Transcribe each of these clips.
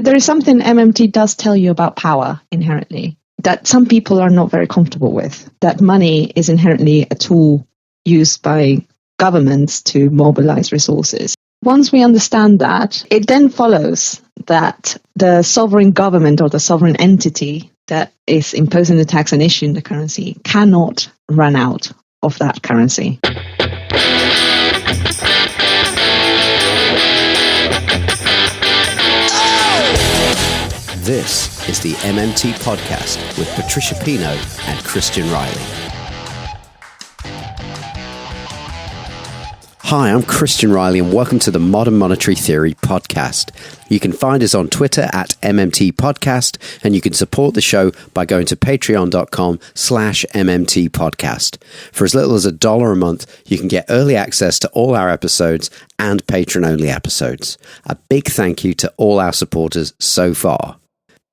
there is something MMT does tell you about power inherently that some people are not very comfortable with, that money is inherently a tool used by governments to mobilize resources. Once we understand that, it then follows that the sovereign government or the sovereign entity that is imposing the tax and issuing the currency cannot run out of that currency. This is the MMT podcast with Patricia and Christian Riley. Hi, I'm Christian Riley and welcome to the Modern Monetary Theory podcast. You can find us on Twitter at MMT Podcast, and you can support the show by going to patreon.com/MMT Podcast. For as little as $1 a month, you can get early access to all our episodes and patron-only episodes. A big thank you to all our supporters so far.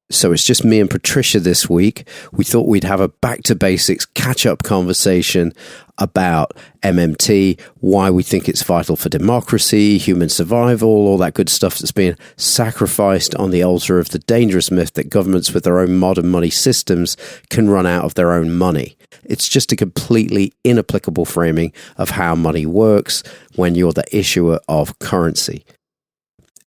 So it's just me and Patricia this week. We thought we'd have a back to basics catch-up conversation about MMT, why we think it's vital for democracy, human survival, all that good stuff that's been sacrificed on the altar of the dangerous myth that governments with their own modern money systems can run out of their own money. It's just a completely inapplicable framing of how money works when you're the issuer of currency.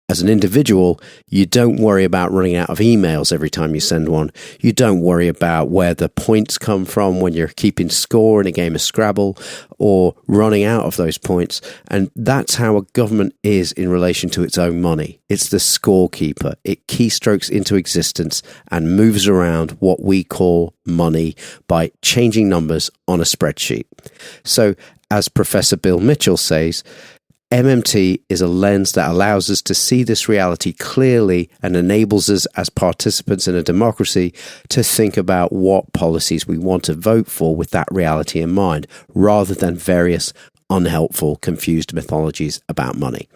As an individual, you don't worry about running out of emails every time you send one. You don't worry about where the points come from when you're keeping score in a game of Scrabble or running out of those points. And that's how a government is in relation to its own money. It's the scorekeeper. It keystrokes into existence and moves around what we call money by changing numbers on a spreadsheet. So, as Professor Bill Mitchell says, MMT is a lens that allows us to see this reality clearly and enables us as participants in a democracy to think about what policies we want to vote for with that reality in mind, rather than various unhelpful, confused mythologies about money.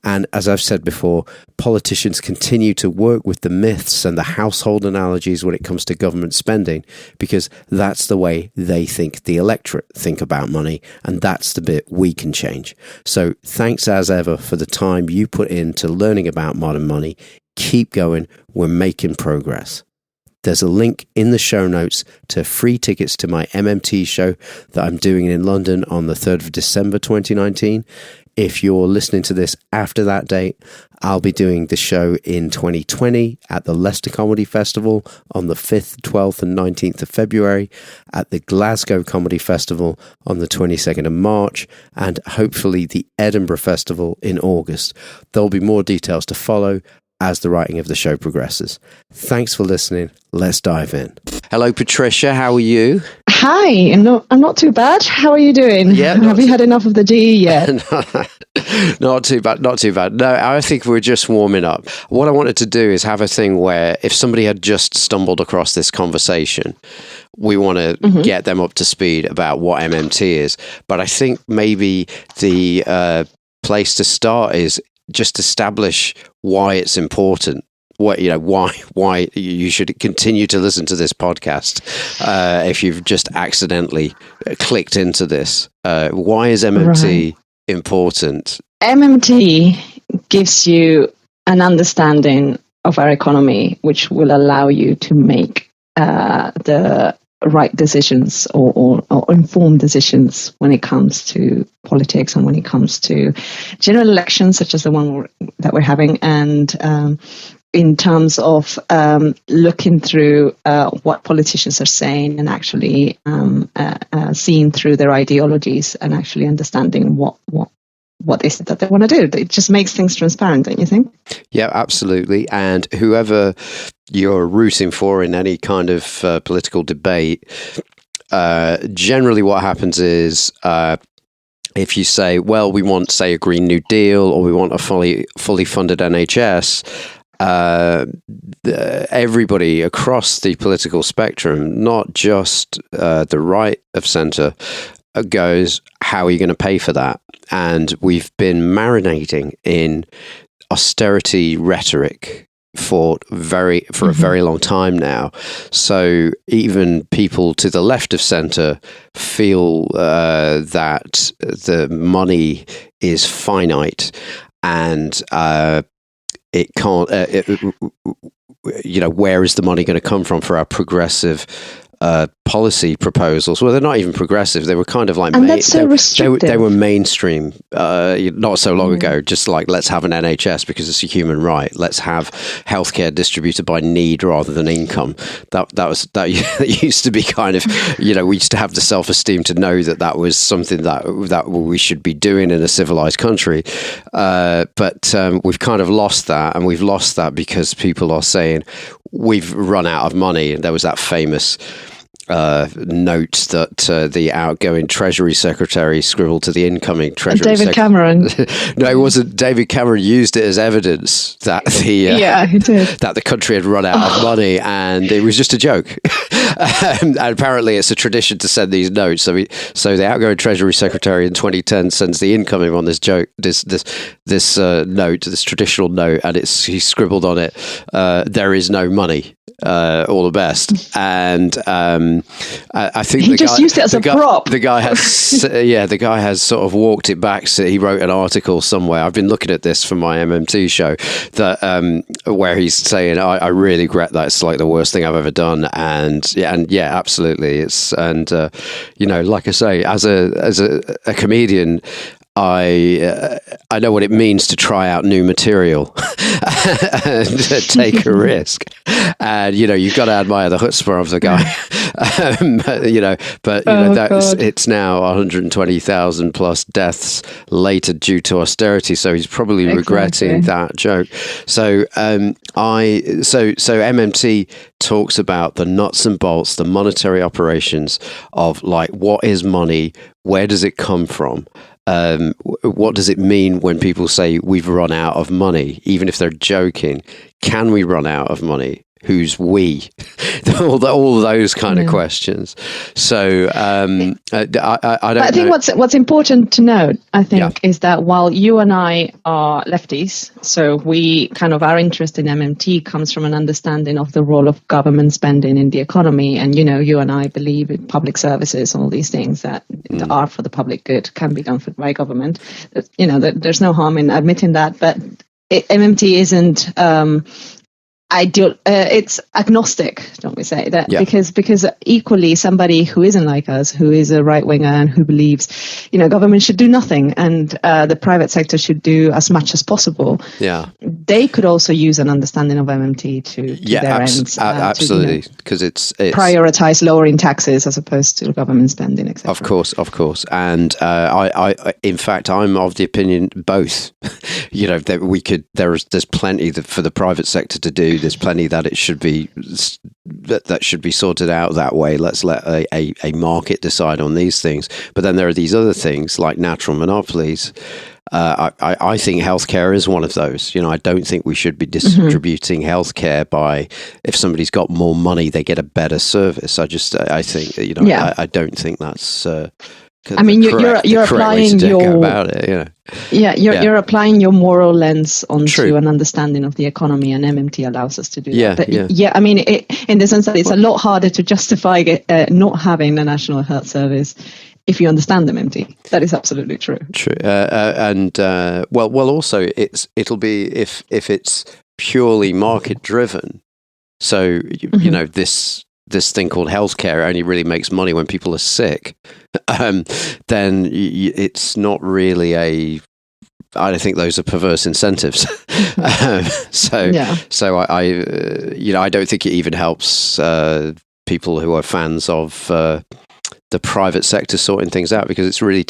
And as I've said before, politicians continue to work with the myths and the household analogies when it comes to government spending, because that's the way they think the electorate think about money, and that's the bit we can change. So thanks as ever for the time you put into learning about modern money. Keep going, we're making progress. There's a link in the show notes to free tickets to my MMT show that I'm doing in London on the 3rd of December 2019. If you're listening to this after that date, I'll be doing the show in 2020 at the Leicester Comedy Festival on the 5th, 12th and 19th of February, at the Glasgow Comedy Festival on the 22nd of March, and hopefully the Edinburgh Festival in August. There'll be more details to follow as the writing of the show progresses. Thanks for listening. Let's dive in. Hello, Patricia. How are you? Hi, I'm not too bad. How are you doing? Yeah, have you had enough of the GE yet? Not too bad. No, I think we're just warming up. What I wanted to do is have a thing where if somebody had just stumbled across this conversation, we want to get them up to speed about what MMT is. But I think maybe the place to start is just establish why it's important. Why you should continue to listen to this podcast if you've just accidentally clicked into this. Why is MMT important? MMT gives you an understanding of our economy, which will allow you to make the right decisions or informed decisions when it comes to politics and when it comes to general elections, such as the one that we're having, and in terms of looking through what politicians are saying and actually seeing through their ideologies and actually understanding what is it that they want to do. It just makes things transparent, don't you think? Yeah, absolutely. And whoever you're rooting for in any kind of political debate, generally what happens is if you say, well, we want, say, a Green New Deal or we want a fully funded NHS, everybody across the political spectrum, not just the right of centre, goes, how are you going to pay for that? And we've been marinating in austerity rhetoric for a very long time now. So even people to the left of centre feel that the money is finite and it can't. Where is the money going to come from for our progressive policy proposals? Well, they're not even progressive. They were kind of like they were mainstream not so long ago. Just like, let's have an NHS because it's a human right. Let's have healthcare distributed by need rather than income. That used to be kind of, we used to have the self-esteem to know that was something that we should be doing in a civilized country. But we've kind of lost that, and we've lost that because people are saying we've run out of money. And there was that famous note that the outgoing Treasury Secretary scribbled to the incoming Treasury David Cameron. No, it wasn't. David Cameron used it as evidence that he did. That the country had run out of money, and it was just a joke. And apparently, it's a tradition to send these notes. So the outgoing Treasury Secretary in 2010 sends the incoming on this joke, this note, this traditional note, and he scribbled on it, "There is no money. All the best." And I think he just used it as a prop. The guy has sort of walked it back. So he wrote an article somewhere. I've been looking at this for my MMT show, that where he's saying, I really regret that. It's like the worst thing I've ever done. And absolutely. Like I say, as a comedian, I know what it means to try out new material and take a risk, and you've got to admire the chutzpah of the guy. It's now 120,000 plus deaths later due to austerity, so he's probably regretting that joke. So MMT talks about the nuts and bolts, the monetary operations of, like, what is money, where does it come from? What does it mean when people say we've run out of money, even if they're joking? Can we run out of money? Who's we? all those kind of questions. So I think what's important to note, I think, is that while you and I are lefties, so we kind of, our interest in MMT comes from an understanding of the role of government spending in the economy, and you and I believe in public services, all these things that are for the public good can be done by government. There's no harm in admitting that, but MMT isn't ideal. It's agnostic, don't we say that? Because equally, somebody who isn't like us, who is a right winger and who believes, government should do nothing and the private sector should do as much as possible. Yeah, they could also use an understanding of MMT to their ends. Absolutely, because it's prioritize lowering taxes as opposed to government spending, etc. Of course, and I in fact, I'm of the opinion both. That we could. There's plenty for the private sector to do. There's plenty that it should be that should be sorted out that way. Let's let a market decide on these things. But then there are these other things like natural monopolies. I think healthcare is one of those. I don't think we should be distributing healthcare by, if somebody's got more money, they get a better service. I think I don't think that's. You're applying you're applying your moral lens onto an understanding of the economy, and MMT allows us to do that. But in the sense that it's a lot harder to justify not having a national health service if you understand MMT. That is absolutely true. Also it'll be if it's purely market driven. So this thing called healthcare only really makes money when people are sick, then it's not really I don't think those are perverse incentives. So I don't think it even helps people who are fans of the private sector sorting things out, because it's really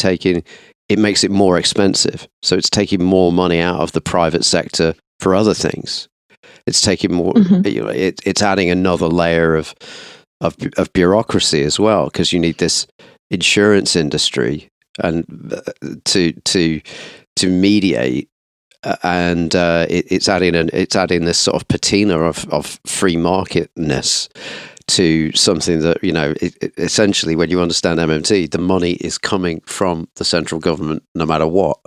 it makes it more expensive. So it's taking more money out of the private sector for other things. It's taking more. It's adding another layer of bureaucracy as well, because you need this insurance industry and to mediate, and it's adding this sort of patina of free marketness to something that essentially, when you understand MMT, the money is coming from the central government no matter what.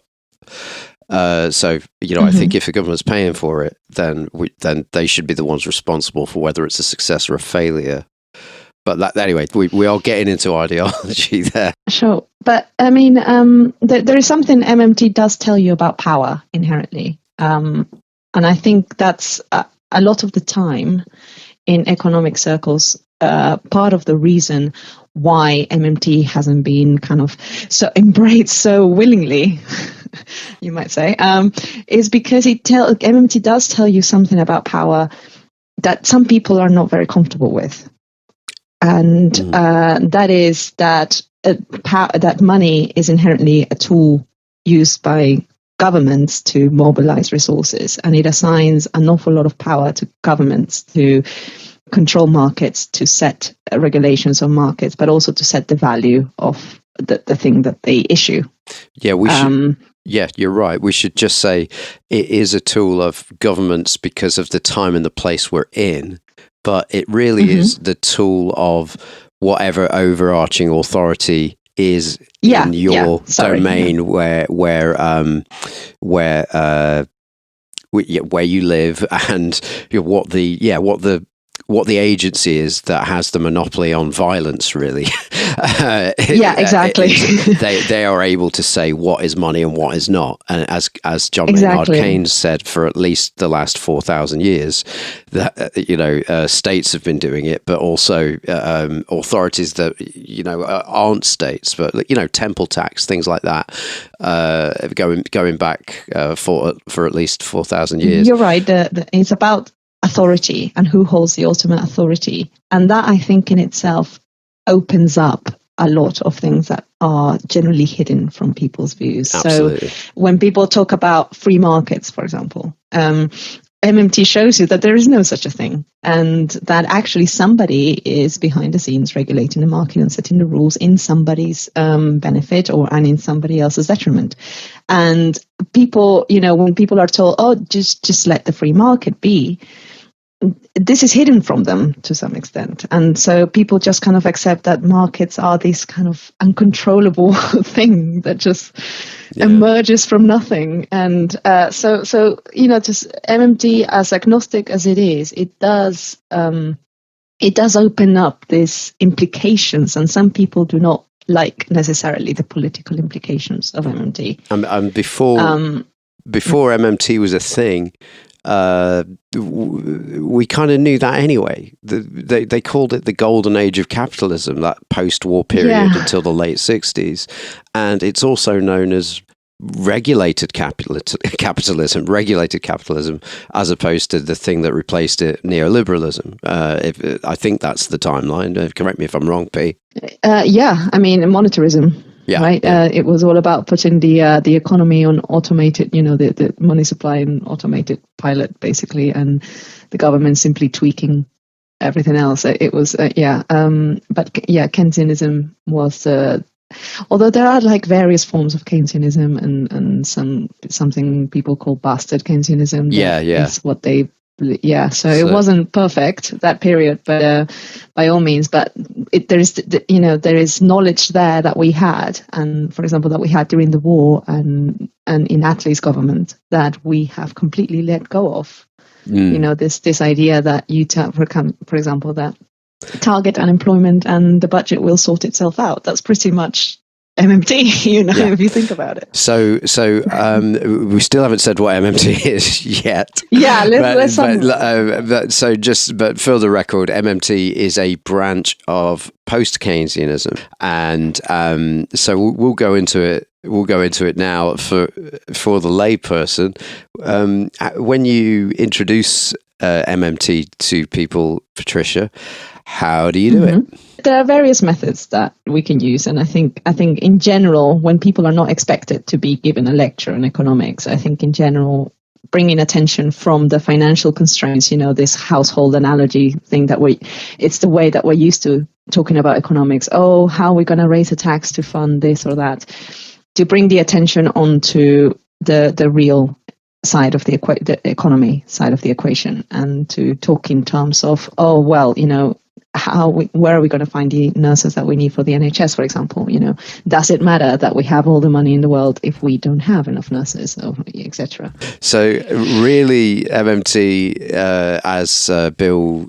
I think if the government's paying for it, then they should be the ones responsible for whether it's a success or a failure. But anyway, we are getting into ideology there. Sure, but there is something MMT does tell you about power inherently. And I think that's a lot of the time in economic circles, part of the reason why MMT hasn't been kind of so embraced so willingly, you might say, is because MMT does tell you something about power that some people are not very comfortable with. And that is that that money is inherently a tool used by governments to mobilize resources, and it assigns an awful lot of power to governments to control markets, to set regulations on markets, but also to set the value of the thing that they issue. Yeah, we should. Yeah, you're right. We should just say it is a tool of governments because of the time and the place we're in, but it really is the tool of whatever overarching authority is in your domain where you live, and what the agency is that has the monopoly on violence, really. Exactly. They are able to say what is money and what is not. And as John Maynard Keynes said, for at least the last 4,000 years, that states have been doing it, but also authorities that aren't states, but temple tax, things like that, going back for at least 4,000 years. You're right. It's about authority and who holds the ultimate authority, and that, I think, in itself opens up a lot of things that are generally hidden from people's views. Absolutely. So when people talk about free markets, for example, MMT shows you that there is no such a thing, and that actually somebody is behind the scenes regulating the market and setting the rules in somebody's benefit and in somebody else's detriment. And people, when people are told, oh, just let the free market be, this is hidden from them to some extent. And so people just kind of accept that markets are this kind of uncontrollable thing that just emerges from nothing. And so just MMT, as agnostic as it is, it does open up these implications, and some people do not like necessarily the political implications of MMT. And before MMT was a thing, we kind of knew that anyway. They called it the golden age of capitalism, that post-war period until the late 60s. And it's also known as regulated capitalism, as opposed to the thing that replaced it, neoliberalism. I think that's the timeline. Correct me if I'm wrong, P. Monetarism. Yeah, right. Yeah. It was all about putting the economy on automated, the money supply and automated pilot, basically, and the government simply tweaking everything else. It was, but Keynesianism was, although there are like various forms of Keynesianism and something people call bastard Keynesianism. That's what they. So it wasn't perfect, that period, but by all means. But there is knowledge there that we had, and for example, that we had during the war and in Attlee's government, that we have completely let go of. This idea that for example, that target unemployment and the budget will sort itself out. That's pretty much MMT, if you think about it. So we still haven't said what MMT is yet. Yeah, let's but for the record, MMT is a branch of post-Keynesianism, and so we'll go into it. We'll go into it now for the layperson. When you introduce MMT to people, Patricia, how do you do it? There are various methods that we can use, and I think in general, when people are not expected to be given a lecture on economics, I think in general, bringing attention from the financial constraints, this household analogy thing it's the way that we're used to talking about economics. Oh, how are we going to raise a tax to fund this or that? To bring the attention onto the real side of the economy side of the equation, and to talk in terms of, oh, well, where are we going to find the nurses that we need for the NHS, for example? Does it matter that we have all the money in the world if we don't have enough nurses, etc.? So really, MMT, as Bill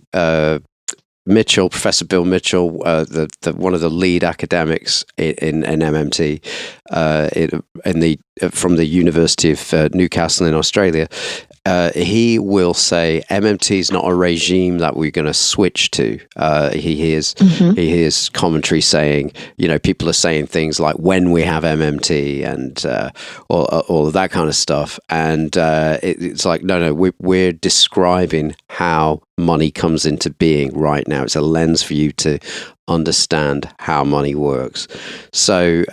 Professor Bill Mitchell, one of the lead academics in MMT, from the University of Newcastle in Australia, he will say MMT is not a regime that we're going to switch to. He hears commentary saying, people are saying things like when we have MMT and all of that kind of stuff. And it's like, no, we're describing how money comes into being right now. It's a lens for you to understand how money works. So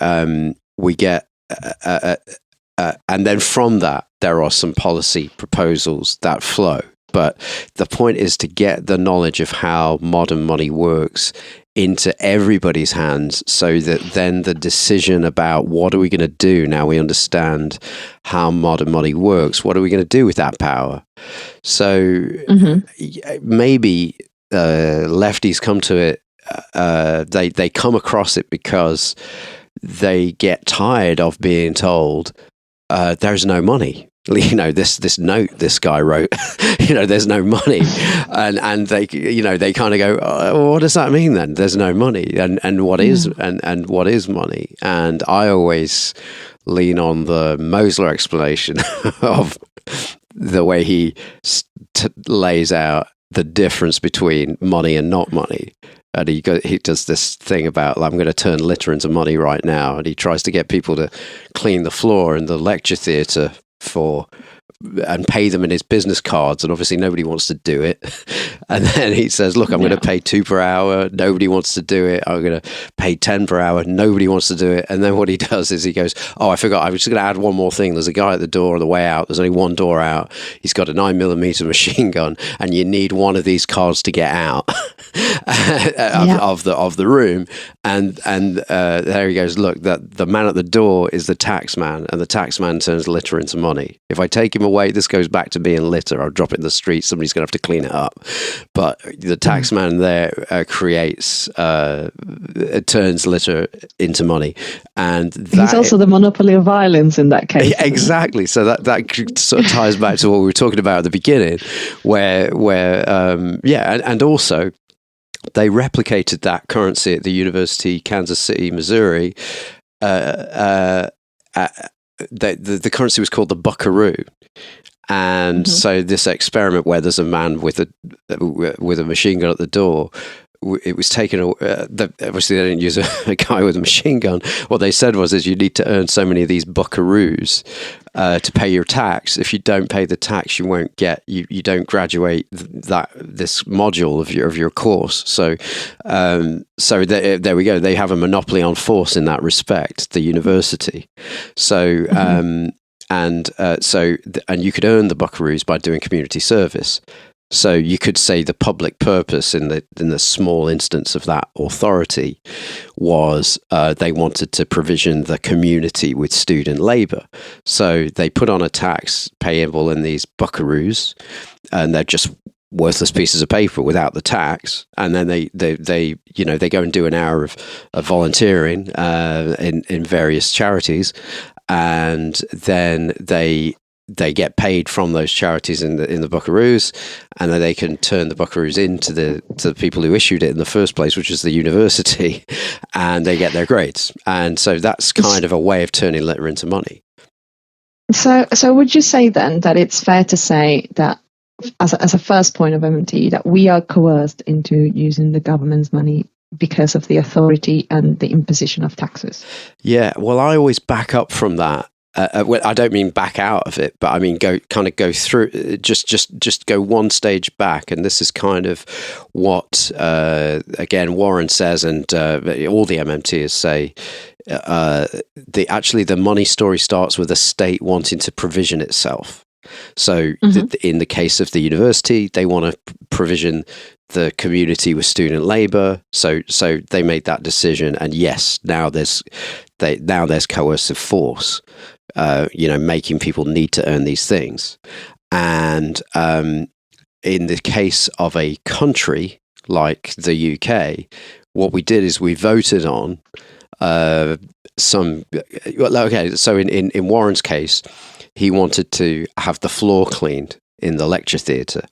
we get... and then from that, there are some policy proposals that flow. But the point is to get the knowledge of how modern money works into everybody's hands, so that then the decision about what are we going to do now we understand how modern money works, what are we going to do with that power? So maybe lefties come to it, they come across it because they get tired of being told there's no money. This note this guy wrote, there's no money, and they kind of go, well, what does that mean then? There's no money, and what is and what is money? And I always lean on the Mosler explanation of the way he lays out the difference between money and not money. And he does this thing about, I'm going to turn litter into money right now. And he tries to get people to clean the floor in the lecture theatre and pay them in his business cards. And obviously nobody wants to do it. And then he says, look, I'm going to pay $2 per hour. Nobody wants to do it. I'm going to pay $10 per hour. Nobody wants to do it. And then what he does is he goes, oh, I forgot. I was just going to add one more thing. There's a guy at the door on the way out. There's only one door out. He's got a 9mm machine gun, and you need one of these cards to get out of the room. And there he goes, look, the man at the door is the tax man, and the tax man turns litter into money. If I take him away, this goes back to being litter. I'll drop it in the street. Somebody's going to have to clean it up. But the tax man there turns litter into money. And he's also the monopoly of violence in that case. Exactly. So that sort of ties back to what we were talking about at the beginning, where and also they replicated that currency at the University, Kansas City, Missouri. The currency was called the buckaroo. And so this experiment where there's a man with a machine gun at the door, it was taken. Obviously, they didn't use a guy with a machine gun. What they said was, you need to earn so many of these buckaroos to pay your tax. If you don't pay the tax, you won't get. You don't graduate this module of your course. So there we go. They have a monopoly on force in that respect. The university. So. And you could earn the buckaroos by doing community service. So you could say the public purpose in the small instance of that authority was they wanted to provision the community with student labor. So they put on a tax payable in these buckaroos, and they're just worthless pieces of paper without the tax. And then they go and do an hour of volunteering in various charities. And then they get paid from those charities in the buckaroos, and then they can turn the buckaroos into the people who issued it in the first place, which is the university, and they get their grades. And so that's kind of a way of turning litter into money. So would you say then that it's fair to say that as a first point of MMT, that we are coerced into using the government's money because of the authority and the imposition of taxes? Yeah, well, I always back up from that. I don't mean back out of it, but I mean go through, just go one stage back. And this is kind of what again Warren says, and all the MMTers say. The money story starts with a state wanting to provision itself. So in the case of the university, they want to provision the community with student labor. So they made that decision, and yes, now there's coercive force, making people need to earn these things. And in the case of a country like the UK, what we did is we voted on so in Warren's case, he wanted to have the floor cleaned in the lecture theatre.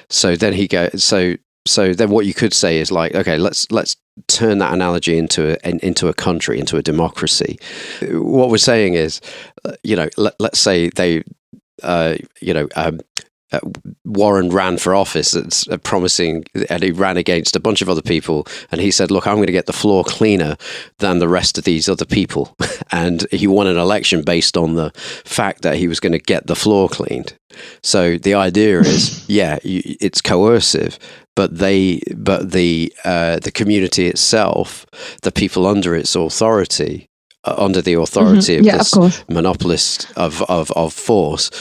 So then then what you could say is like, okay, let's turn that analogy into a country, into a democracy. What we're saying is, let's say Warren ran for office, that's promising, and he ran against a bunch of other people, and he said, look, I'm going to get the floor cleaner than the rest of these other people. And he won an election based on the fact that he was going to get the floor cleaned. So the idea is, it's coercive, but the community itself, the people under its authority, under the authority of this monopolist of force,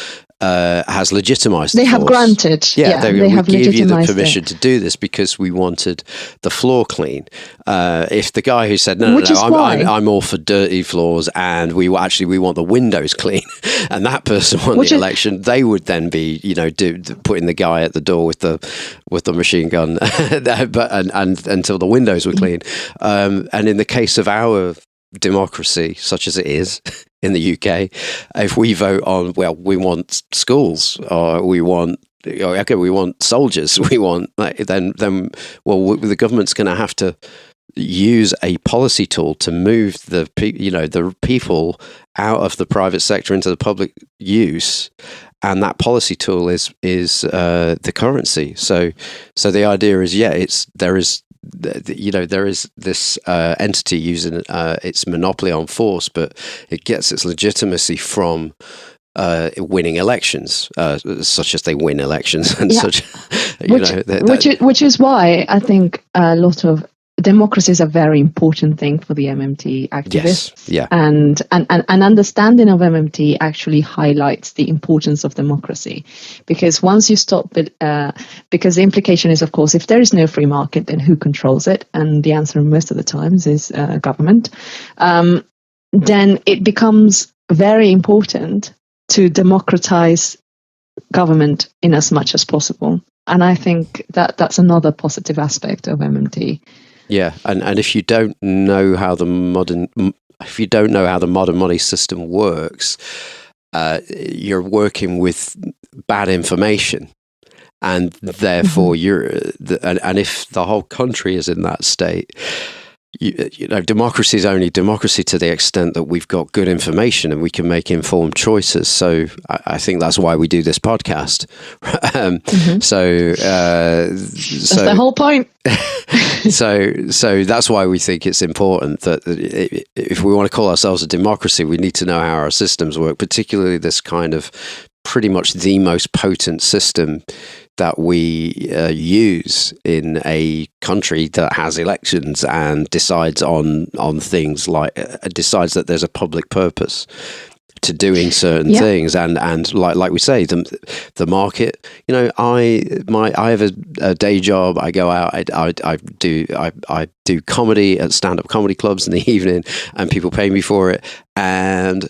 has legitimized. They have granted. They have give you the permission to do this because we wanted the floor clean. If the guy who said no, I'm all for dirty floors, and we want the windows clean, and that person won the election, they would then be putting the guy at the door with the machine gun, and until the windows were clean. And in the case of our democracy, such as it is in the UK, if we vote on, we want schools, or we want soldiers, we want, then the government's going to have to use a policy tool to move the people out of the private sector into the public use, and that policy tool is the currency. So the idea is, there is this entity using its monopoly on force, but it gets its legitimacy from winning elections, such as they win elections and such. Which is why I think a lot of democracy is a very important thing for the MMT activists. Yes. Yeah. And an understanding of MMT actually highlights the importance of democracy, because once you stop it, because the implication is, of course, if there is no free market, then who controls it? And the answer most of the times is government. Then it becomes very important to democratize government in as much as possible. And I think that's another positive aspect of MMT. Yeah, and if you don't know how the modern money system works, you're working with bad information, and therefore and if the whole country is in that state, democracy is only democracy to the extent that we've got good information and we can make informed choices. So I think that's why we do this podcast. So that's the whole point. So that's why we think it's important that if we want to call ourselves a democracy, we need to know how our systems work, particularly this kind of pretty much the most potent system that we use in a country that has elections and decides on things, like decides that there's a public purpose to doing certain things, and like we say, the market. I have a day job. I go out. I do comedy at stand-up comedy clubs in the evening, and people pay me for it. And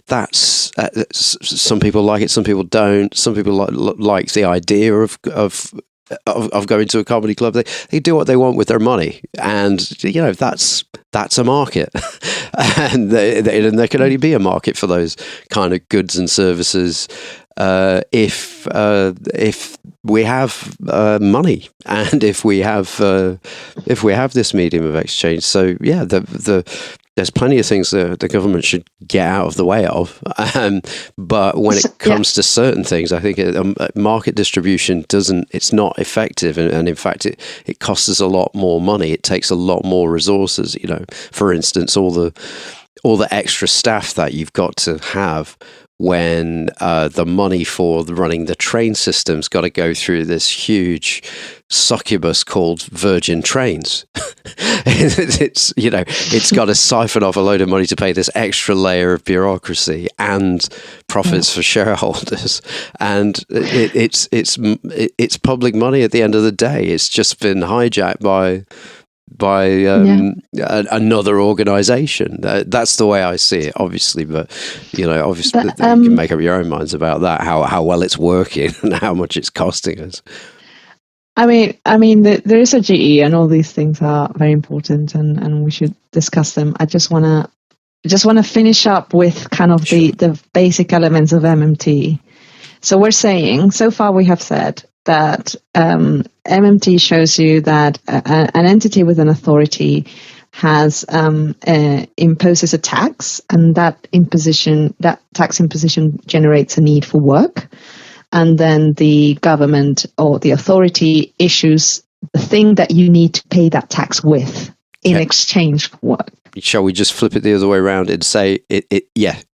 that's some people like it, some people don't. Some people like the idea of going to a comedy club. They do what they want with their money, and that's a market. And there can only be a market for those kind of goods and services if we have money, and if we have this medium of exchange. So there's plenty of things that the government should get out of the way of. But when it comes to certain things, I think market distribution it's not effective. And in fact, it costs us a lot more money. It takes a lot more resources. For instance, all the extra staff that you've got to have when the money for running the train system's got to go through this huge succubus called Virgin Trains. It's got to siphon off a load of money to pay this extra layer of bureaucracy and profits for shareholders, and it's public money at the end of the day. It's just been hijacked by another organization. That's the way I see it, obviously, but you can make up your own minds about that, how well it's working and how much it's costing us. I mean, there is a GE, and all these things are very important, and we should discuss them. I just want to finish up with kind of the basic elements of MMT. So we're saying, so far we have said that MMT shows you that an entity with an authority has imposes a tax, and that tax imposition generates a need for work, and then the government or the authority issues the thing that you need to pay that tax with in exchange for work. Shall we just flip it the other way around and say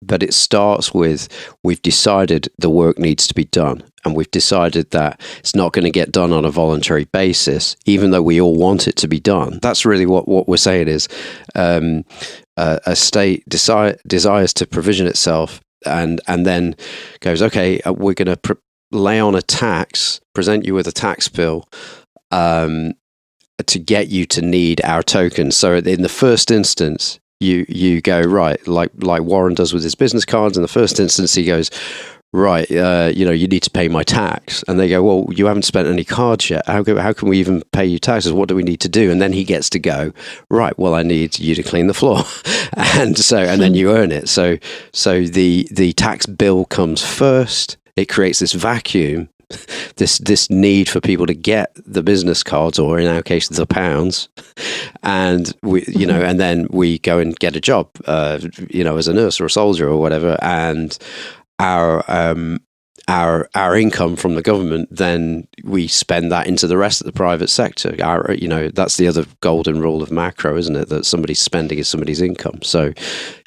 but it starts with, we've decided the work needs to be done, and we've decided that it's not going to get done on a voluntary basis, even though we all want it to be done. That's really what we're saying is a state desires to provision itself and then goes, okay, we're going to lay on a tax, present you with a tax bill, to get you to need our tokens. So in the first instance, you go, right, like Warren does with his business cards. In the first instance, he goes, right, you need to pay my tax. And they go, well, you haven't spent any cards yet. How can we even pay you taxes? What do we need to do? And then he gets to go, right, well, I need you to clean the floor. and then you earn it. So the tax bill comes first. It creates this vacuum, this need for people to get the business cards, or in our case, the pounds, and and then we go and get a job, as a nurse or a soldier or whatever, and our income from the government, then we spend that into the rest of the private sector. That's the other golden rule of macro, isn't it? That somebody's spending is somebody's income. So,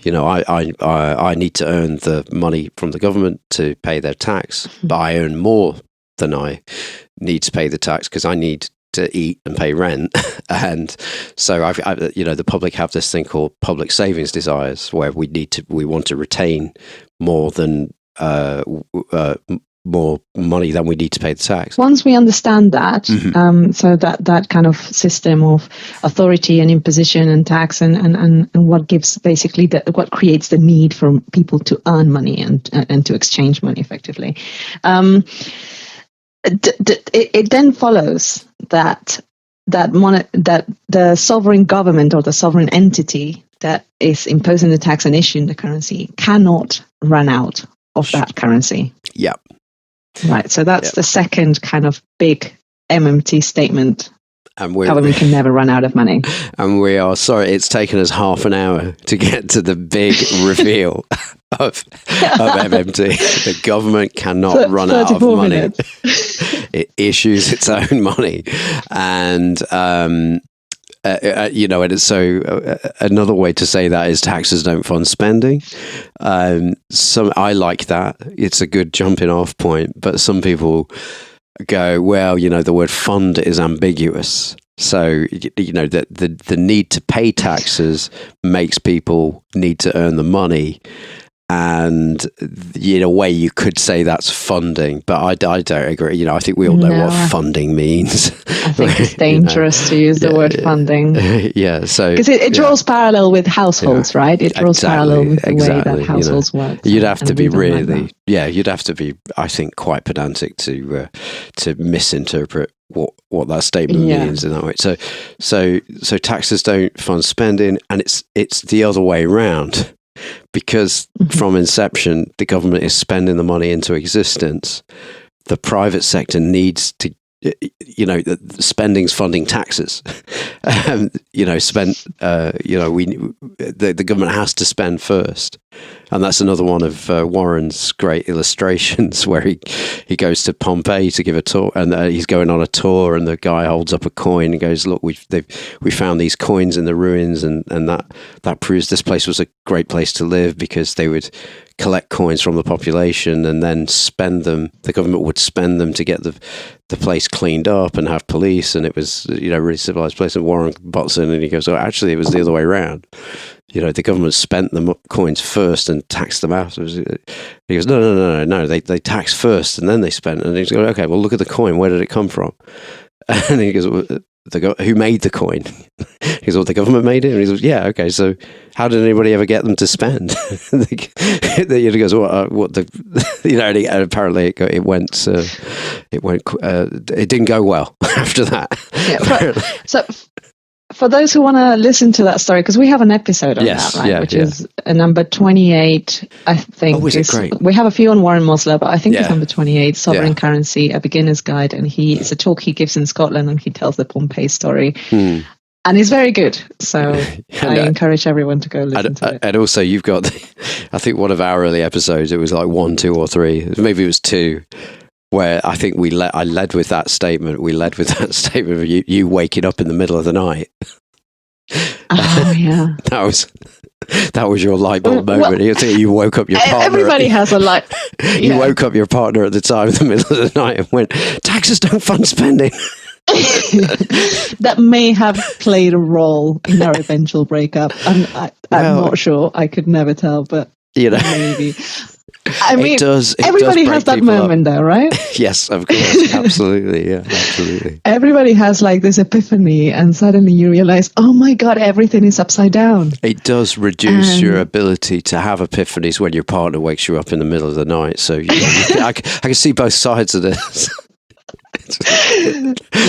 I need to earn the money from the government to pay their tax, but I earn more than I need to pay the tax because I need to eat and pay rent. And so the public have this thing called public savings desires, where we want to retain more than more money than we need to pay the tax. Once we understand that, so that kind of system of authority and imposition and tax and what gives basically what creates the need for people to earn money and to exchange money effectively, it then follows that the sovereign government or the sovereign entity that is imposing the tax and issuing the currency cannot run out of that currency. Yeah. Right. So that's the second kind of big MMT statement. And government can never run out of money. And we are sorry, it's taken us half an hour to get to the big reveal of MMT. The government cannot run out of money. It issues its own money. And and so another way to say that is taxes don't fund spending. I like that. It's a good jumping off point, but some people go, well, the word fund is ambiguous. So, that the need to pay taxes makes people need to earn the money. And in a way, you could say that's funding, but I don't agree. I think we all know what funding means. I think it's dangerous to use the word funding. Yeah, so because it draws parallel with households, right? It draws parallel with the way that households work. You'd have to be really, you'd have to be, I think, quite pedantic to misinterpret what that statement means in that way. So taxes don't fund spending, and it's the other way around. Because from inception, the government is spending the money into existence. The private sector needs to, the spending's funding taxes. The government has to spend first. And that's another one of Warren's great illustrations, where he goes to Pompeii to give a tour, and he's going on a tour, and the guy holds up a coin and goes, "Look, we found these coins in the ruins, and that proves this place was a great place to live, because they would collect coins from the population and then spend them. The government would spend them to get the place cleaned up and have police, and it was a really civilized place." And Warren butts in and he goes, "Oh, actually, it was the other way around. The government spent the coins first and taxed them out." He goes, no. They taxed first and then they spent. And he's going, "Okay, well, look at the coin. Where did it come from?" And he goes, "Who made the coin?" He goes, "Well, the government made it." And he goes, "Yeah, okay. So how did anybody ever get them to spend?" He goes, "What and apparently it didn't go well after that." Yeah, so for those who want to listen to that story, because we have an episode on that, right? Which is number 28, I think. Oh, is it great? We have a few on Warren Mosler, but I think it's number 28, Sovereign Currency, A Beginner's Guide. And it's a talk he gives in Scotland, and he tells the Pompeii story. And it's very good. So I encourage everyone to go listen to it. And also, you've got, I think one of our early episodes, it was like 1, 2, or 3, maybe it was 2, where I think I led with that statement. We led with that statement of you waking up in the middle of the night. Oh, yeah. That was your light bulb moment. You woke up your partner. Everybody has a light. You woke up your partner at the time in the middle of the night and went, taxes don't fund spending. That may have played a role in our eventual breakup. I'm not sure. I could never tell, but maybe. I mean, everybody has that moment though, right? Yes, of course. Absolutely. Yeah, absolutely. Everybody has like this epiphany and suddenly you realize, oh my God, everything is upside down. It does reduce your ability to have epiphanies when your partner wakes you up in the middle of the night. So I can see both sides of this.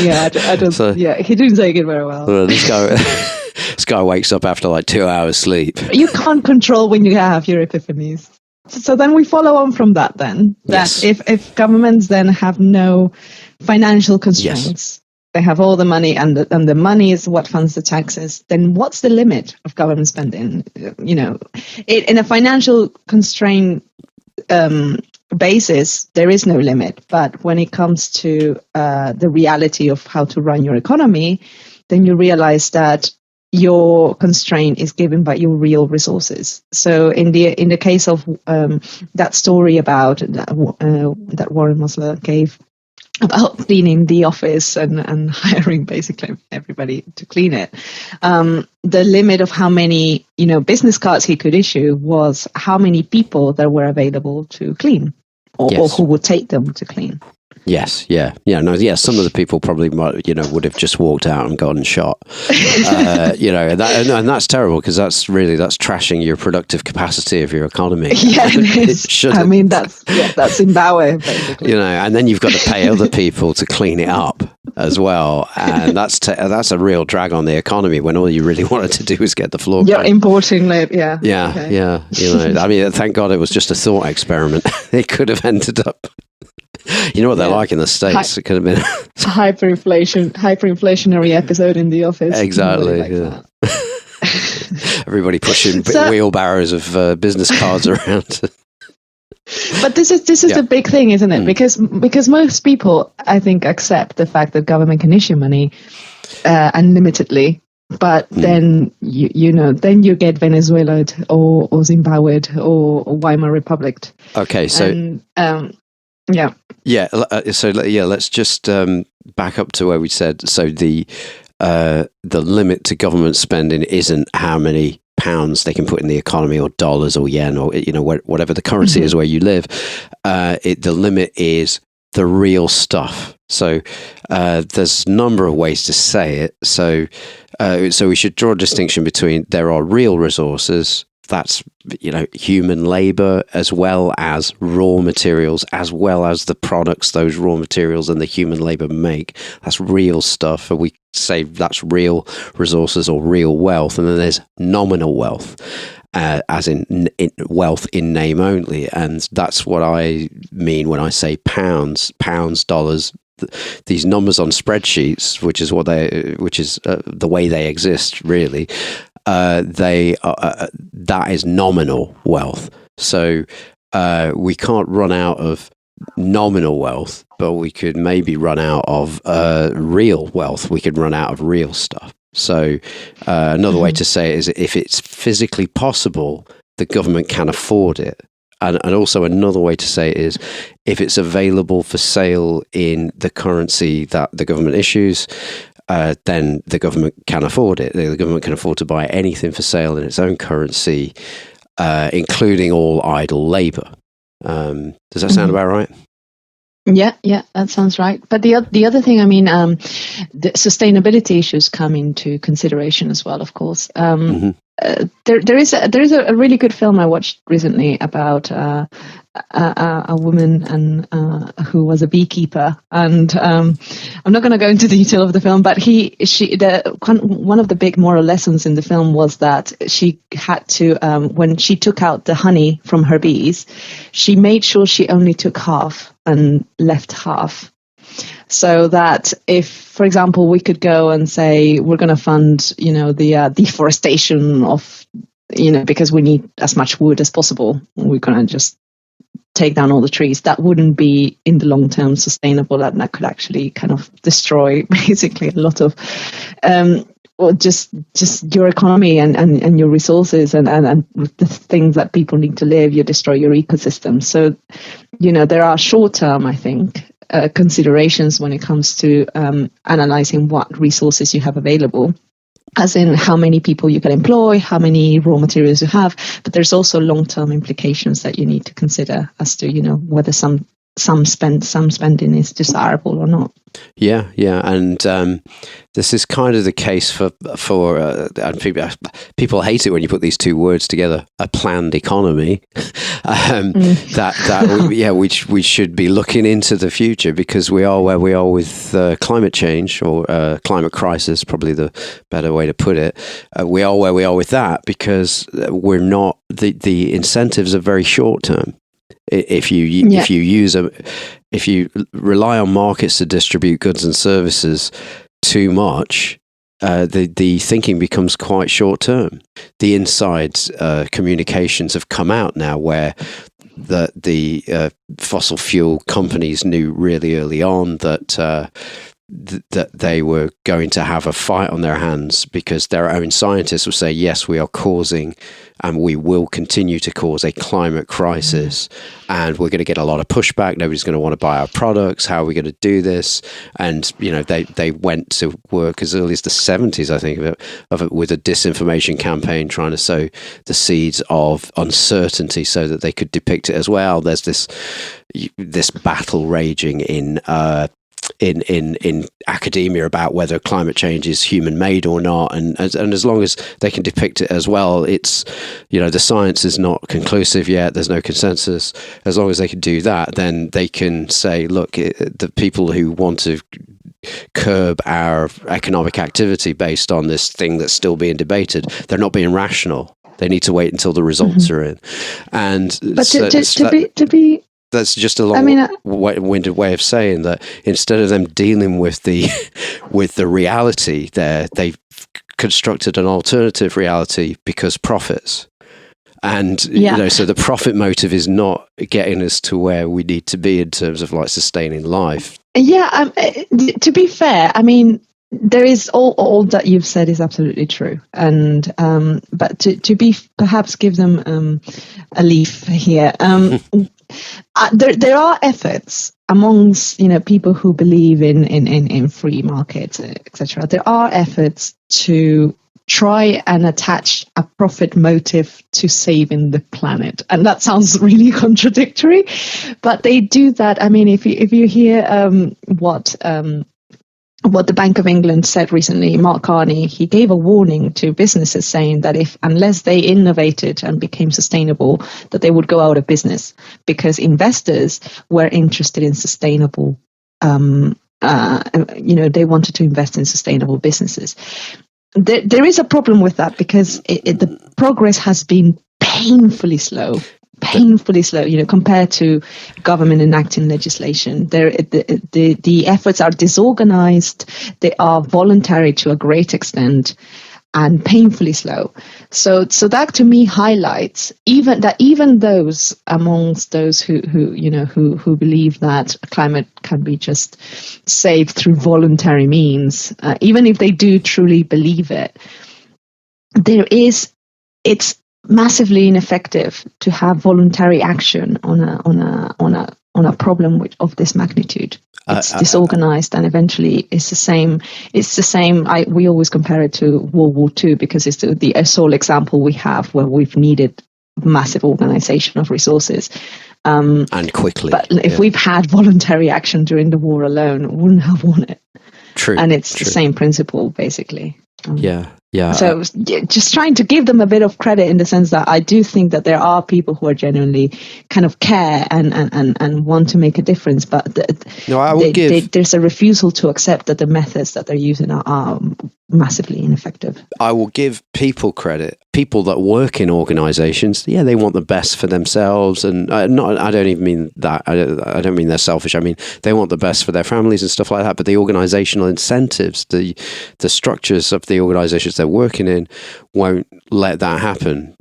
Yeah, I don't. So, yeah, he didn't take it very well. This guy wakes up after like 2 hours sleep. You can't control when you have your epiphanies. So then we follow on from that then. That if governments then have no financial constraints, they have all the money and the money is what funds the taxes, then what's the limit of government spending? In a financial constraint basis, there is no limit. But when it comes to the reality of how to run your economy, then you realize that your constraint is given by your real resources. So in the case of that story about that Warren Mosler gave about cleaning the office and hiring basically everybody to clean it, the limit of how many business cards he could issue was how many people there were available to clean or who would take them to clean. Yes, yeah. Some of the people probably might, would have just walked out and gotten shot. And that's terrible because that's trashing your productive capacity of your economy. Yeah, it is. I mean, that's Zimbabwe, basically. And then you've got to pay other people to clean it up as well, and that's a real drag on the economy when all you really wanted to do was get the floor. You're importing labor, yeah. Yeah, okay. Yeah. I mean, thank God it was just a thought experiment. It could have ended up. You know what they're like in the States. It could have been hyperinflationary episode in the office. Exactly. Yeah. Everybody pushing wheelbarrows of business cards around. But this is a big thing, isn't it? Because most people, I think, accept the fact that government can issue money unlimitedly. But then then you get Venezuela or Zimbabwe or Weimar Republic. Okay, so. Let's just back up to where we said. So the limit to government spending isn't how many pounds they can put in the economy or dollars or yen or whatever the currency is where you live. The limit is the real stuff. So there's a number of ways to say it. So we should draw a distinction between there are real resources. That's, human labor as well as raw materials, as well as the products those raw materials and the human labor make. That's real stuff. And we say that's real resources or real wealth. And then there's nominal wealth, as in wealth in name only. And that's what I mean when I say pounds, dollars. These numbers on spreadsheets, which is the way they exist, really. That is nominal wealth. So we can't run out of nominal wealth, but we could maybe run out of real wealth. We could run out of real stuff. So another way to say it is if it's physically possible, the government can afford it. And also another way to say it is if it's available for sale in the currency that the government issues, then the government can afford it. The government can afford to buy anything for sale in its own currency, including all idle labour. Does that sound about right? Yeah, that sounds right. But the other thing, the sustainability issues come into consideration as well, of course. There is a really good film I watched recently about a woman and who was a beekeeper, and I'm not going to go into detail of the film, but one of the big moral lessons in the film was that she had to when she took out the honey from her bees, she made sure she only took half and left half. So that if, for example, we could go and say we're going to fund, the deforestation of, because we need as much wood as possible, we're going to just take down all the trees. That wouldn't be in the long term sustainable. That could actually kind of destroy basically a lot of or just your economy and your resources and the things that people need to live. You destroy your ecosystem. So, there are short term, I think, considerations when it comes to analyzing what resources you have available, as in how many people you can employ, how many raw materials you have. But there's also long term implications that you need to consider as to, whether some spending is desirable or not. Yeah, and this is kind of the case for and people hate it when you put these two words together, a planned economy. We should be looking into the future, because we are where we are with climate change, or climate crisis, probably the better way to put it. We are where we are with that because we're not, the incentives are very short term. If you rely on markets to distribute goods and services too much, the thinking becomes quite short term. The inside communications have come out now where the fossil fuel companies knew really early on that they were going to have a fight on their hands, because their own scientists will say, yes, we are causing and we will continue to cause a climate crisis, and we're going to get a lot of pushback. Nobody's going to want to buy our products. How are we going to do this? And they went to work as early as the 70s, I think, of it with a disinformation campaign, trying to sow the seeds of uncertainty so that they could depict it as, well, there's this battle raging in academia about whether climate change is human made or not, and as long as they can depict it as, well, it's, the science is not conclusive yet, there's no consensus. As long as they can do that, then they can say, look, the people who want to curb our economic activity based on this thing that's still being debated, they're not being rational. They need to wait until the results are in. And but to be that's just a long-winded way of saying that instead of them dealing with the reality there, they've constructed an alternative reality because profits. And, so the profit motive is not getting us to where we need to be in terms of like sustaining life. Yeah, to be fair, there is all that you've said is absolutely true, and but to be perhaps give them a leaf here. There are efforts amongst people who believe in free markets, etc. There are efforts to try and attach a profit motive to saving the planet, and that sounds really contradictory, but they do that. If you hear what the Bank of England said recently, Mark Carney, he gave a warning to businesses saying that unless they innovated and became sustainable, that they would go out of business, because investors were interested in sustainable, they wanted to invest in sustainable businesses. There is a problem with that, because the progress has been painfully slow, compared to government enacting legislation. The efforts are disorganized, they are voluntary to a great extent, and painfully slow. So that to me highlights even those amongst those who believe that climate can be just saved through voluntary means, even if they do truly believe it, it's massively ineffective to have voluntary action on a problem of this magnitude. It's disorganized, and eventually it's the same. We always compare it to World War II, because it's the sole example we have where we've needed massive organization of resources. And quickly. But if we've had voluntary action during the war alone, we wouldn't have won it. True. And it's the same principle, basically. Yeah. So just trying to give them a bit of credit in the sense that I do think that there are people who are genuinely kind of care and want to make a difference, but there's a refusal to accept that the methods that they're using are massively ineffective. I will give people credit. People that work in organizations, yeah, they want the best for themselves, and I don't even mean that. I don't mean they're selfish. I mean they want the best for their families and stuff like that. But the organizational incentives, the structures of the organizations they're working in, won't let that happen.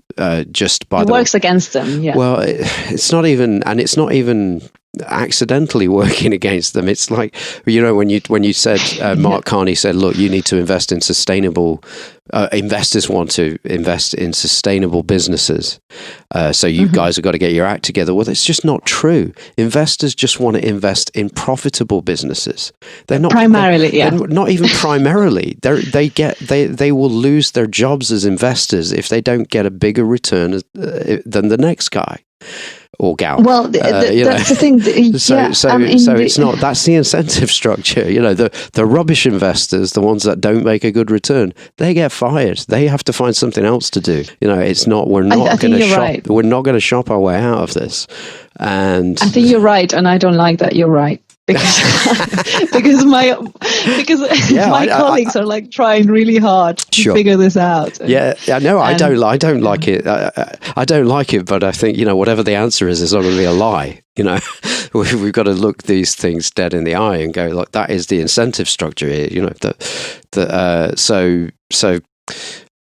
Just by it works against them. Yeah. Well, it's not even accidentally working against them. It's like, when you said Mark Carney said, look, you need to invest in sustainable. Investors want to invest in sustainable businesses, so you guys have got to get your act together. Well, it's just not true. Investors just want to invest in profitable businesses. They're not primarily, they're not even primarily. They will lose their jobs as investors if they don't get a bigger return than the next guy or gal. Well, that's the thing. So it's not. That's the incentive structure. The rubbish investors, the ones that don't make a good return, they get fired. They have to find something else to do. It's not. We're not going to shop. Right. We're not going to shop our way out of this. And I think you're right, and I don't like that you're right. Because my colleagues are like trying really hard to figure this out. No, I don't like it. I don't like it, but I think whatever the answer is not going to be a lie. We've got to look these things dead in the eye and go, look, that is the incentive structure here.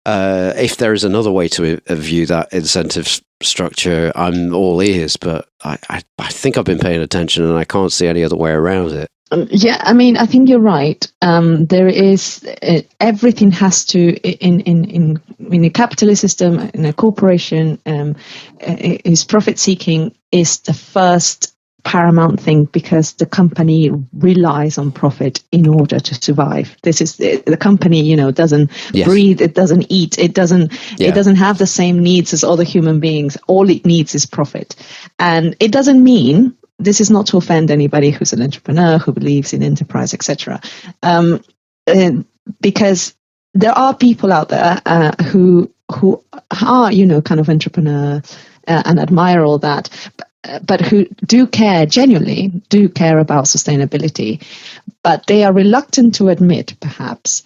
If there is another way to view that incentive structure, I'm all ears, but I think I've been paying attention and I can't see any other way around it. I think you're right. There is everything has to in a capitalist system, in a corporation, is profit seeking is the first paramount thing, because the company relies on profit in order to survive. This is the company, doesn't breathe, it doesn't eat, it doesn't have the same needs as other human beings. All it needs is profit. And it doesn't mean, this is not to offend anybody who's an entrepreneur, who believes in enterprise, etc. Because there are people out there who are, kind of entrepreneur and admire all that, but who genuinely do care about sustainability, but they are reluctant to admit, perhaps,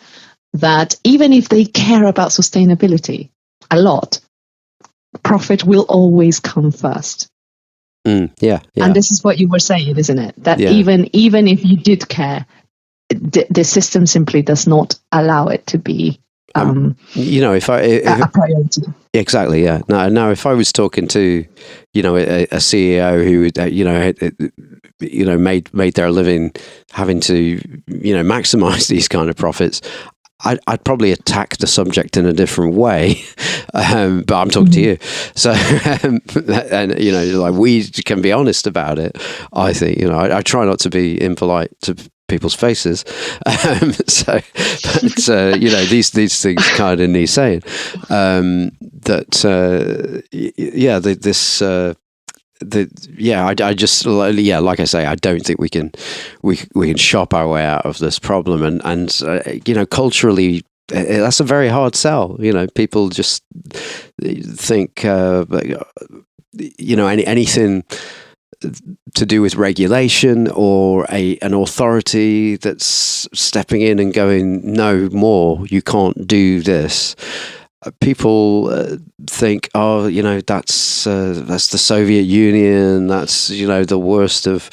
that even if they care about sustainability a lot, profit will always come first. And this is what you were saying, isn't it? That even if you did care, the system simply does not allow it to be if a priority. Exactly, yeah. Now, if I was talking to, a CEO who, made their living having to, maximize these kind of profits, I'd probably attack the subject in a different way, but I'm talking to you, so and we can be honest about it. I think I try not to be impolite to people's faces, these things kind of need saying. Like I say, I don't think we can shop our way out of this problem, and culturally, that's a very hard sell. People just think anything to do with regulation or an authority that's stepping in and going, no more, you can't do this. People think, that's the Soviet Union, that's the worst of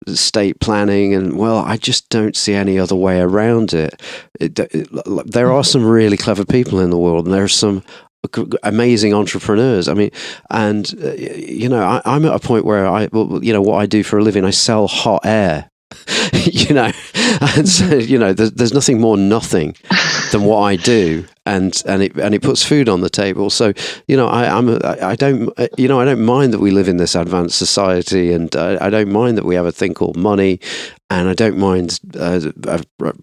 state planning, and I just don't see any other way around it. There are some really clever people in the world, and there are some amazing entrepreneurs. I mean, and I'm at a point where what I do for a living, I sell hot air. And so there's nothing more nothing than what I do, and it puts food on the table. So I don't mind that we live in this advanced society, and I don't mind that we have a thing called money, and I don't mind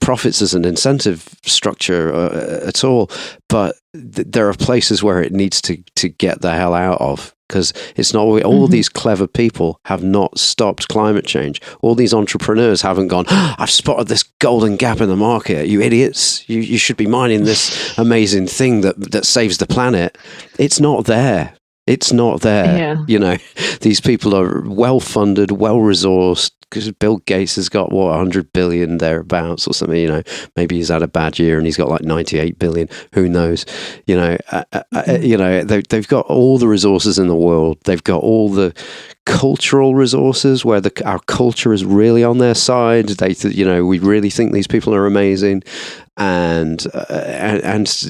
profits as an incentive structure at all. But there are places where it needs to get the hell out of. Because it's not all these clever people have not stopped climate change. All these entrepreneurs haven't gone, I've spotted this golden gap in the market. You idiots, you should be mining this amazing thing that saves the planet. It's not there. It's not there. Yeah. You know, these people are well funded, well resourced. Because Bill Gates has got 100 billion thereabouts or something. You know, maybe he's had a bad year and he's got like 98 billion. Who knows? You know, they've got all the resources in the world. They've got all the cultural resources where our culture is really on their side. We really think these people are amazing, and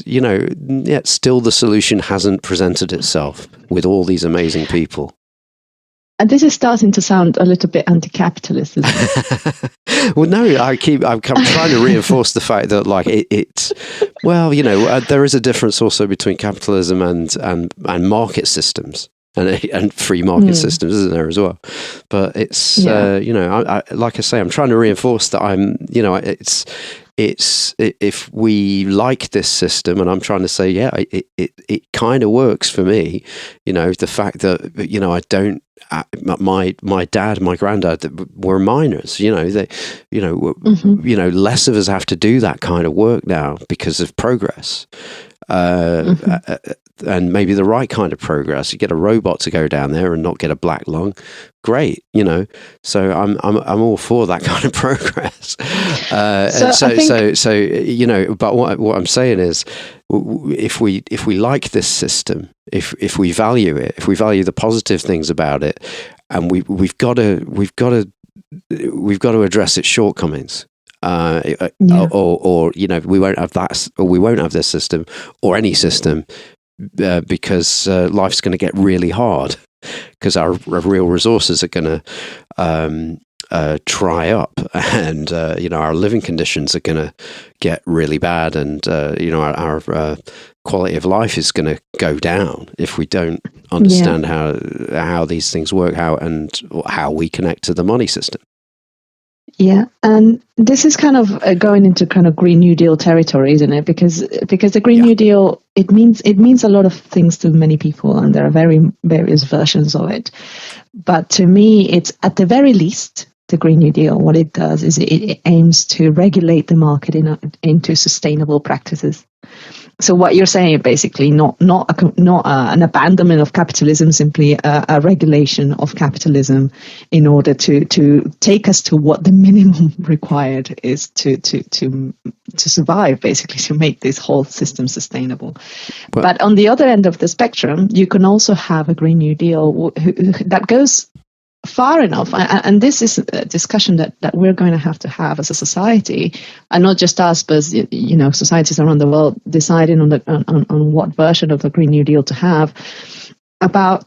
you know, yet still the solution hasn't presented itself with all these amazing people. And this is starting to sound a little bit anti-capitalist, isn't it? Well, no, I'm trying to reinforce the fact that, like, it's well, you know, there is a difference also between capitalism and market systems and free market systems, isn't there, as well? But it's you know, I like I say, I'm trying to reinforce that it's if we like this system, and I'm trying to say, yeah, it kind of works for me. You know, the fact that, you know, I don't. My dad, my granddad were miners. You know, they, you know, less of us have to do that kind of work now because of progress, and maybe the right kind of progress. You get a robot to go down there and not get a black lung. Great, you know. So I'm all for that kind of progress. So you know, but what I'm saying is, if we like this system, if we value it, if we value the positive things about it, and we've got to address its shortcomings. Or you know, we won't have that, or we won't have this system or any system, because life's going to get really hard, because our real resources are going to dry up, and you know, our living conditions are going to get really bad, and you know, our quality of life is going to go down if we don't understand how these things work, how we connect to the money system. Yeah, and this is kind of going into kind of Green New Deal territory, isn't it? Because the Green New Deal, it means a lot of things to many people, and there are various versions of it. But to me, it's at the very least, the Green New Deal, what it does is it aims to regulate the market into sustainable practices. So what you're saying, basically, not an abandonment of capitalism, simply a regulation of capitalism in order to take us to what the minimum required is to survive, basically, to make this whole system sustainable. But on the other end of the spectrum, you can also have a Green New Deal that goes far enough, and this is a discussion that we're going to have as a society, and not just us, but, you know, societies around the world deciding on what version of the Green New Deal to have, about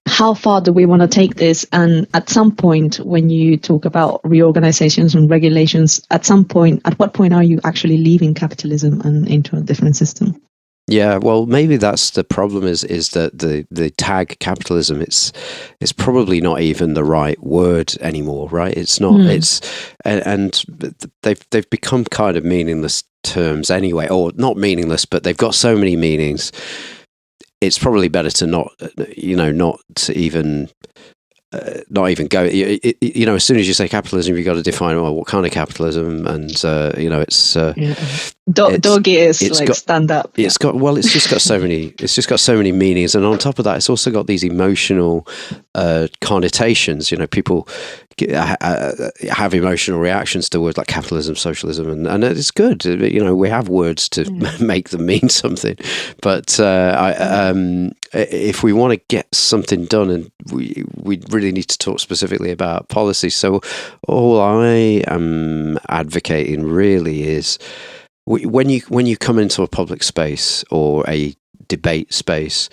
how far do we want to take this. And at some point, when you talk about reorganizations and regulations, at what point are you actually leaving capitalism and into a different system? Yeah, well, maybe that's the problem, is that the tag capitalism, it's probably not even the right word anymore, right? It's not. And they've become kind of meaningless terms anyway, or not meaningless, but they've got so many meanings. It's probably better to not even go. You know, as soon as you say capitalism, you've got to define, well, what kind of capitalism, and you know, it's dog ears, stand up. It's just got so many. It's just got so many meanings, and on top of that, it's also got these emotional connotations. You know, people have emotional reactions to words like capitalism, socialism, and it's good. You know, we have words to make them mean something, but if we want to get something done, and we really need to talk specifically about policy. So all I am advocating really is, when you come into a public space or a debate space,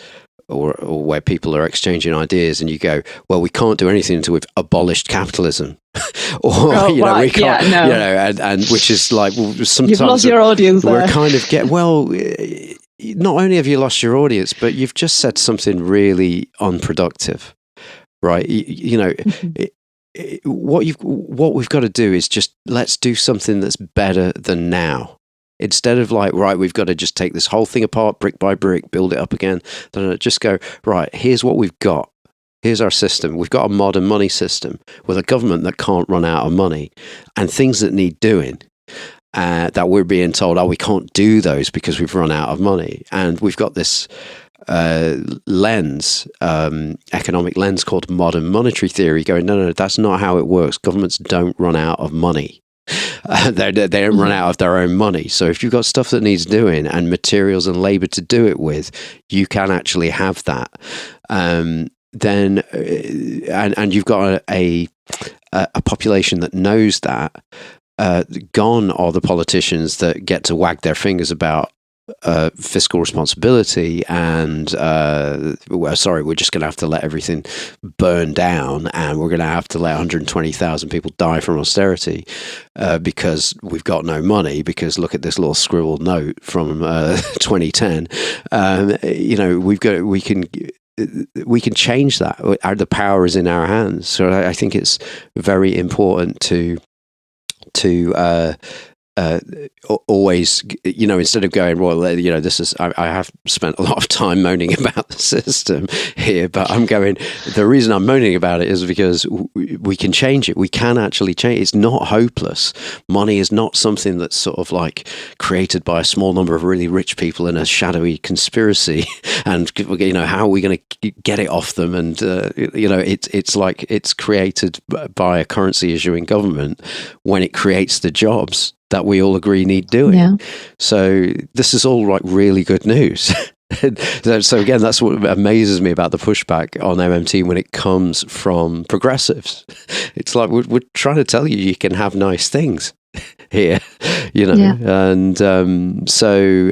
or where people are exchanging ideas, and you go, well, we can't do anything until we've abolished capitalism, or we can't, you know, and which is like, well, sometimes you've lost your audience. We're kind of not only have you lost your audience, but you've just said something really unproductive, right? You know, what we've got to do is just, let's do something that's better than now. Instead of like, right, we've got to just take this whole thing apart brick by brick, build it up again. Just go, right, here's what we've got. Here's our system. We've got a modern money system with a government that can't run out of money, and things that need doing. That we're being told, we can't do those because we've run out of money. And we've got this lens, economic lens called modern monetary theory, going, no, that's not how it works. Governments don't run out of money. They don't run out of their own money. So if you've got stuff that needs doing and materials and labor to do it with, you can actually have that. Then and you've got a population that knows that. Gone are the politicians that get to wag their fingers about fiscal responsibility and we're just going to have to let everything burn down, and we're going to have to let 120,000 people die from austerity because we've got no money, because look at this little scribbled note from 2010. We can change that. The power is in our hands. So I think it's very important to always, instead of going, well, this is, I have spent a lot of time moaning about the system here, but I'm going, the reason I'm moaning about it is because we can change it. We can actually change it. It's not hopeless. Money is not something that's sort of like created by a small number of really rich people in a shadowy conspiracy. And, how are we going to get it off them? And, it's like it's created by a currency issuing government when it creates the jobs that we all agree need doing. Yeah. So this is all like really good news. So again, that's what amazes me about the pushback on MMT when it comes from progressives. It's like we're trying to tell you can have nice things here, and so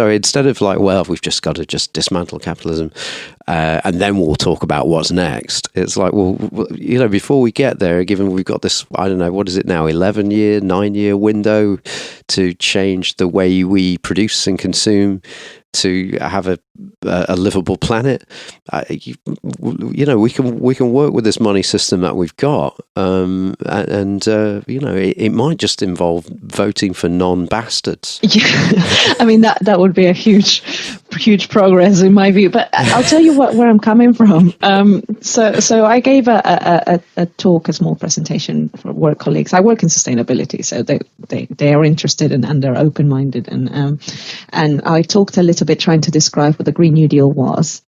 instead of like, well, we've just got to just dismantle capitalism and then we'll talk about what's next, it's like, well, before we get there, given we've got this, I don't know, what is it now, 9-year window to change the way we produce and consume to have a livable planet, we can work with this money system that we've got, it might just involve voting for non-bastards. Yeah. I mean that would be a huge progress in my view. But I'll tell you where I'm coming from. So I gave a talk, a small presentation for work colleagues. I work in sustainability, so they are interested and they're open-minded, and I talked a little bit trying to describe what the Green New Deal was.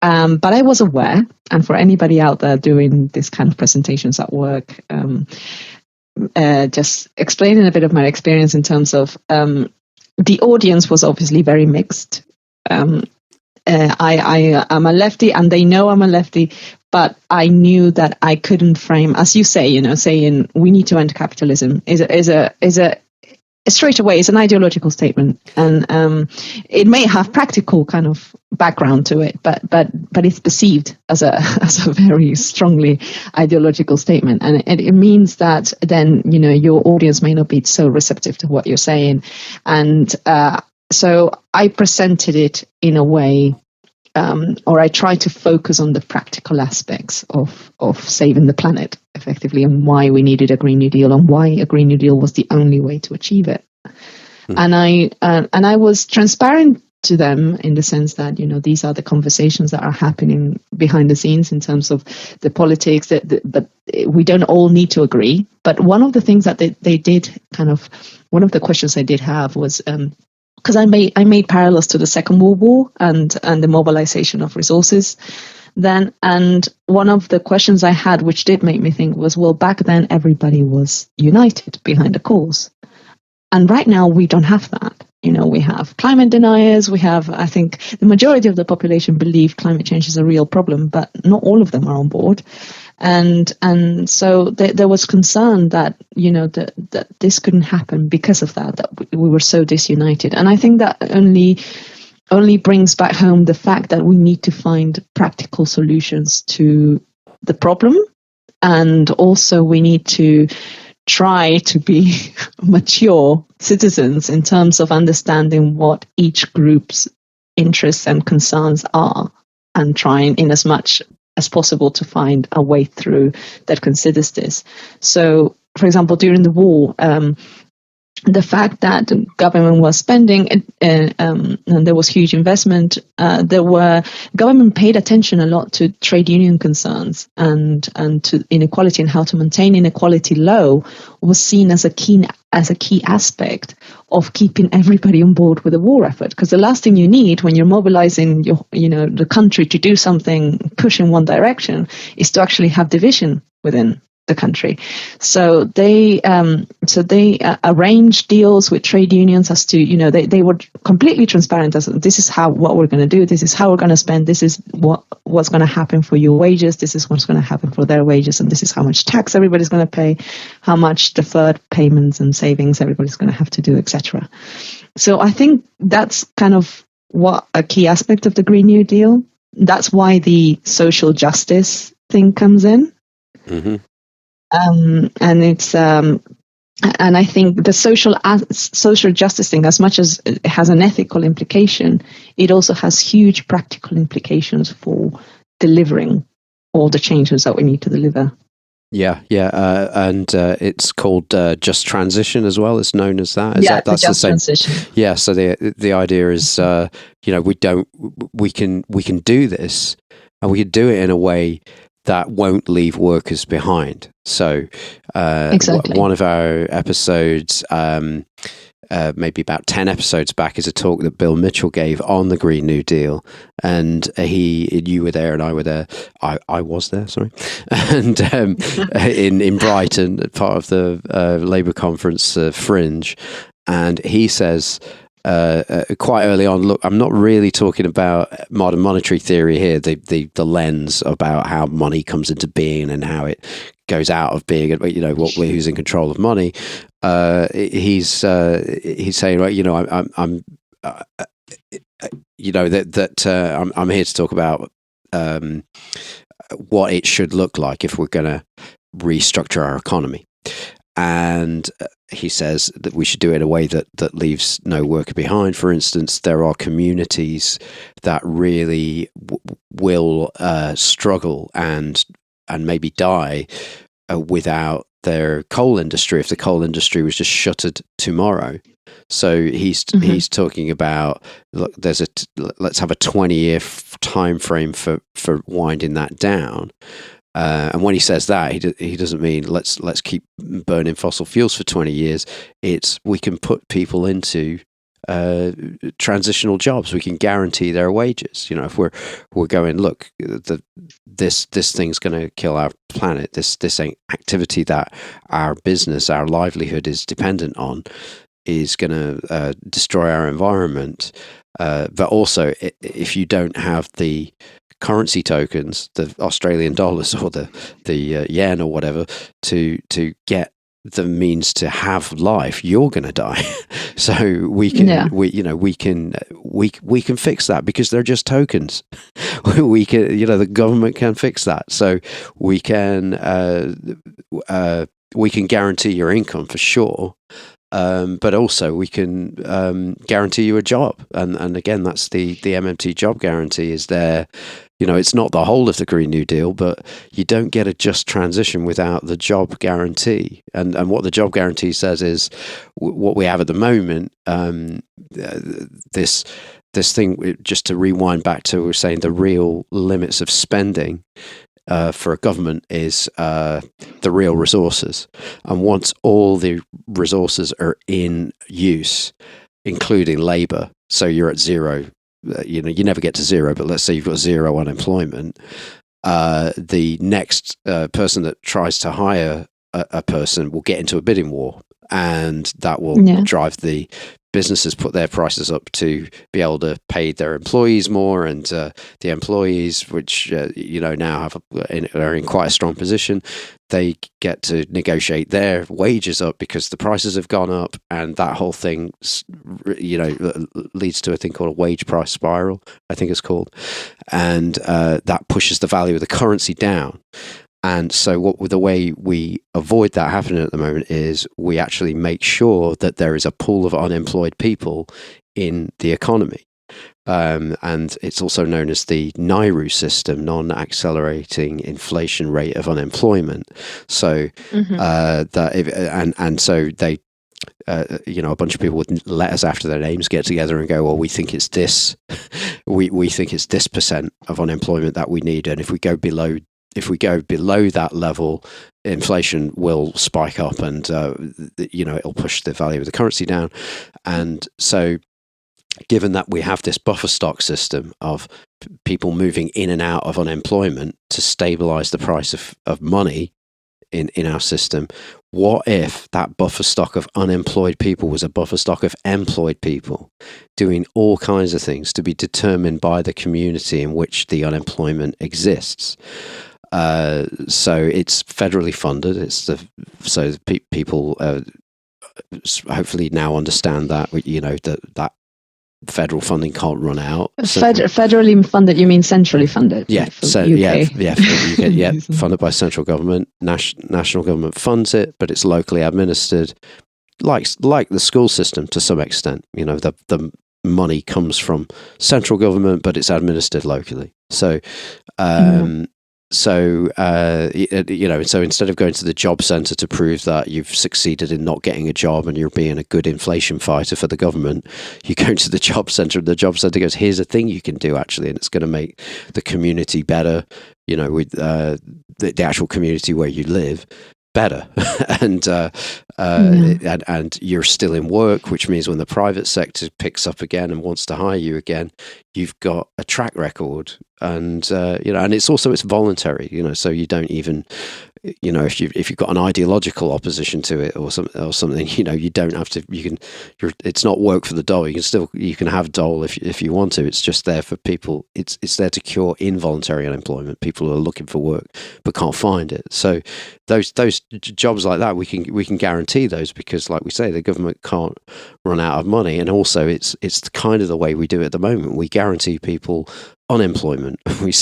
But I was aware, and for anybody out there doing this kind of presentations at work, just explaining a bit of my experience in terms of the audience was obviously very mixed. I am a lefty, and they know I'm a lefty, but I knew that I couldn't frame, as you say, saying we need to end capitalism is a straight away, it's an ideological statement, and it may have practical kind of background to it, but it's perceived as a very strongly ideological statement, and it means that then your audience may not be so receptive to what you're saying, and so I presented it in a way, or I tried to focus on the practical aspects of saving the planet effectively, and why we needed a Green New Deal, and why a Green New Deal was the only way to achieve it. And I was transparent to them in the sense that these are the conversations that are happening behind the scenes in terms of the politics. But we don't all need to agree. But one of the things that they did one of the questions I did have was. Because I made parallels to the Second World War and the mobilization of resources then. And one of the questions I had, which did make me think, was, well, back then everybody was united behind a cause. And right now we don't have that. We have climate deniers. We have, I think, the majority of the population believe climate change is a real problem, but not all of them are on board. And so there was concern that that this couldn't happen because of that we were so disunited. And I think that only brings back home the fact that we need to find practical solutions to the problem, and also we need to try to be mature citizens in terms of understanding what each group's interests and concerns are, and trying in as much as possible to find a way through that considers this. So, for example, during the war, the fact that the government was spending and there was huge investment, government paid attention a lot to trade union concerns and to inequality, and how to maintain inequality low was seen as a key aspect of keeping everybody on board with the war effort. Because the last thing you need when you're mobilizing the country to do something, push in one direction, is to actually have division within the country. So they arranged deals with trade unions as to, they were completely transparent as this is what we're going to do, this is how we're going to spend, this is what's going to happen for your wages, this is what's going to happen for their wages, and this is how much tax everybody's going to pay, how much deferred payments and savings everybody's going to have to do, etc. So I think that's kind of what a key aspect of the Green New Deal. That's why the social justice thing comes in. Mm-hmm. And it's and I think the social justice thing, as much as it has an ethical implication, it also has huge practical implications for delivering all the changes that we need to deliver. Yeah, and it's called just transition as well. It's known as that. That's the same transition. Yeah. So the idea is, we can do this, and we can do it in a way that won't leave workers behind. So exactly. One of our episodes, maybe about 10 episodes back, is a talk that Bill Mitchell gave on the Green New Deal. And you were there and I were there. I was there, sorry. And in Brighton, part of the Labour conference Fringe. And he says, quite early on, look, I'm not really talking about modern monetary theory here, the lens about how money comes into being and how it goes out of being, who's in control of money. He's saying, right, I'm here to talk about what it should look like if we're going to restructure our economy. And he says that we should do it in a way that leaves no worker behind. For instance, there are communities that really will struggle and maybe die without their coal industry if the coal industry was just shuttered tomorrow. So he's talking about, look, let's have a 20-year time frame for winding that down. And when he says that, he doesn't mean let's keep burning fossil fuels for 20 years. It's we can put people into transitional jobs. We can guarantee their wages. If we're going, look, this thing's going to kill our planet. This activity that our business, our livelihood is dependent on, is going to destroy our environment. But also, if you don't have the currency tokens, the Australian dollars or the yen or whatever, to get the means to have life, you're going to die. So we can we can fix that because they're just tokens. We can, the government can fix that. So we can guarantee your income for sure. But also we can guarantee you a job, and again, that's the MMT job guarantee is there. It's not the whole of the Green New Deal, but you don't get a just transition without the job guarantee. And what the job guarantee says is what we have at the moment. This thing, just to rewind back to, we're saying the real limits of spending for a government is the real resources. And once all the resources are in use, including labour, so you're at zero, you never get to zero, but let's say you've got zero unemployment, the next person that tries to hire a person will get into a bidding war, and that will drive the businesses put their prices up to be able to pay their employees more, and the employees, which now are in quite a strong position, they get to negotiate their wages up because the prices have gone up, and that whole thing leads to a thing called a wage price spiral, I think it's called, and that pushes the value of the currency down. And so the way we avoid that happening at the moment is we actually make sure that there is a pool of unemployed people in the economy. And it's also known as the NIRU system, non-accelerating inflation rate of unemployment. So so they a bunch of people with letters after their names get together and go, well, we think it's this, we think it's this % of unemployment that we need, and if we go below that level, inflation will spike up, and it'll push the value of the currency down. And so, given that we have this buffer stock system of people moving in and out of unemployment to stabilize the price of money in our system, what if that buffer stock of unemployed people was a buffer stock of employed people doing all kinds of things to be determined by the community in which the unemployment exists? So it's federally funded. People hopefully now understand that that federal funding can't run out. Federally funded, you mean centrally funded? Yeah, funded by central government. National government funds it, but it's locally administered, like the school system to some extent. The money comes from central government, but it's administered locally. So. So instead of going to the job centre to prove that you've succeeded in not getting a job and you're being a good inflation fighter for the government, you go to the job centre, and the job centre goes, here's a thing you can do actually, and it's going to make the community better, with the actual community where you live better. and you're still in work, which means when the private sector picks up again and wants to hire you again, you've got a track record. And and it's voluntary, so you don't even, if you've got an ideological opposition to it or something, you don't have to. It's not work for the dole. You can have dole if you want to. It's just there for people. It's there to cure involuntary unemployment. People who are looking for work but can't find it. So those jobs like that, we can guarantee those, because, like we say, the government can't run out of money, and also it's kind of the way we do it at the moment. We guarantee people unemployment. We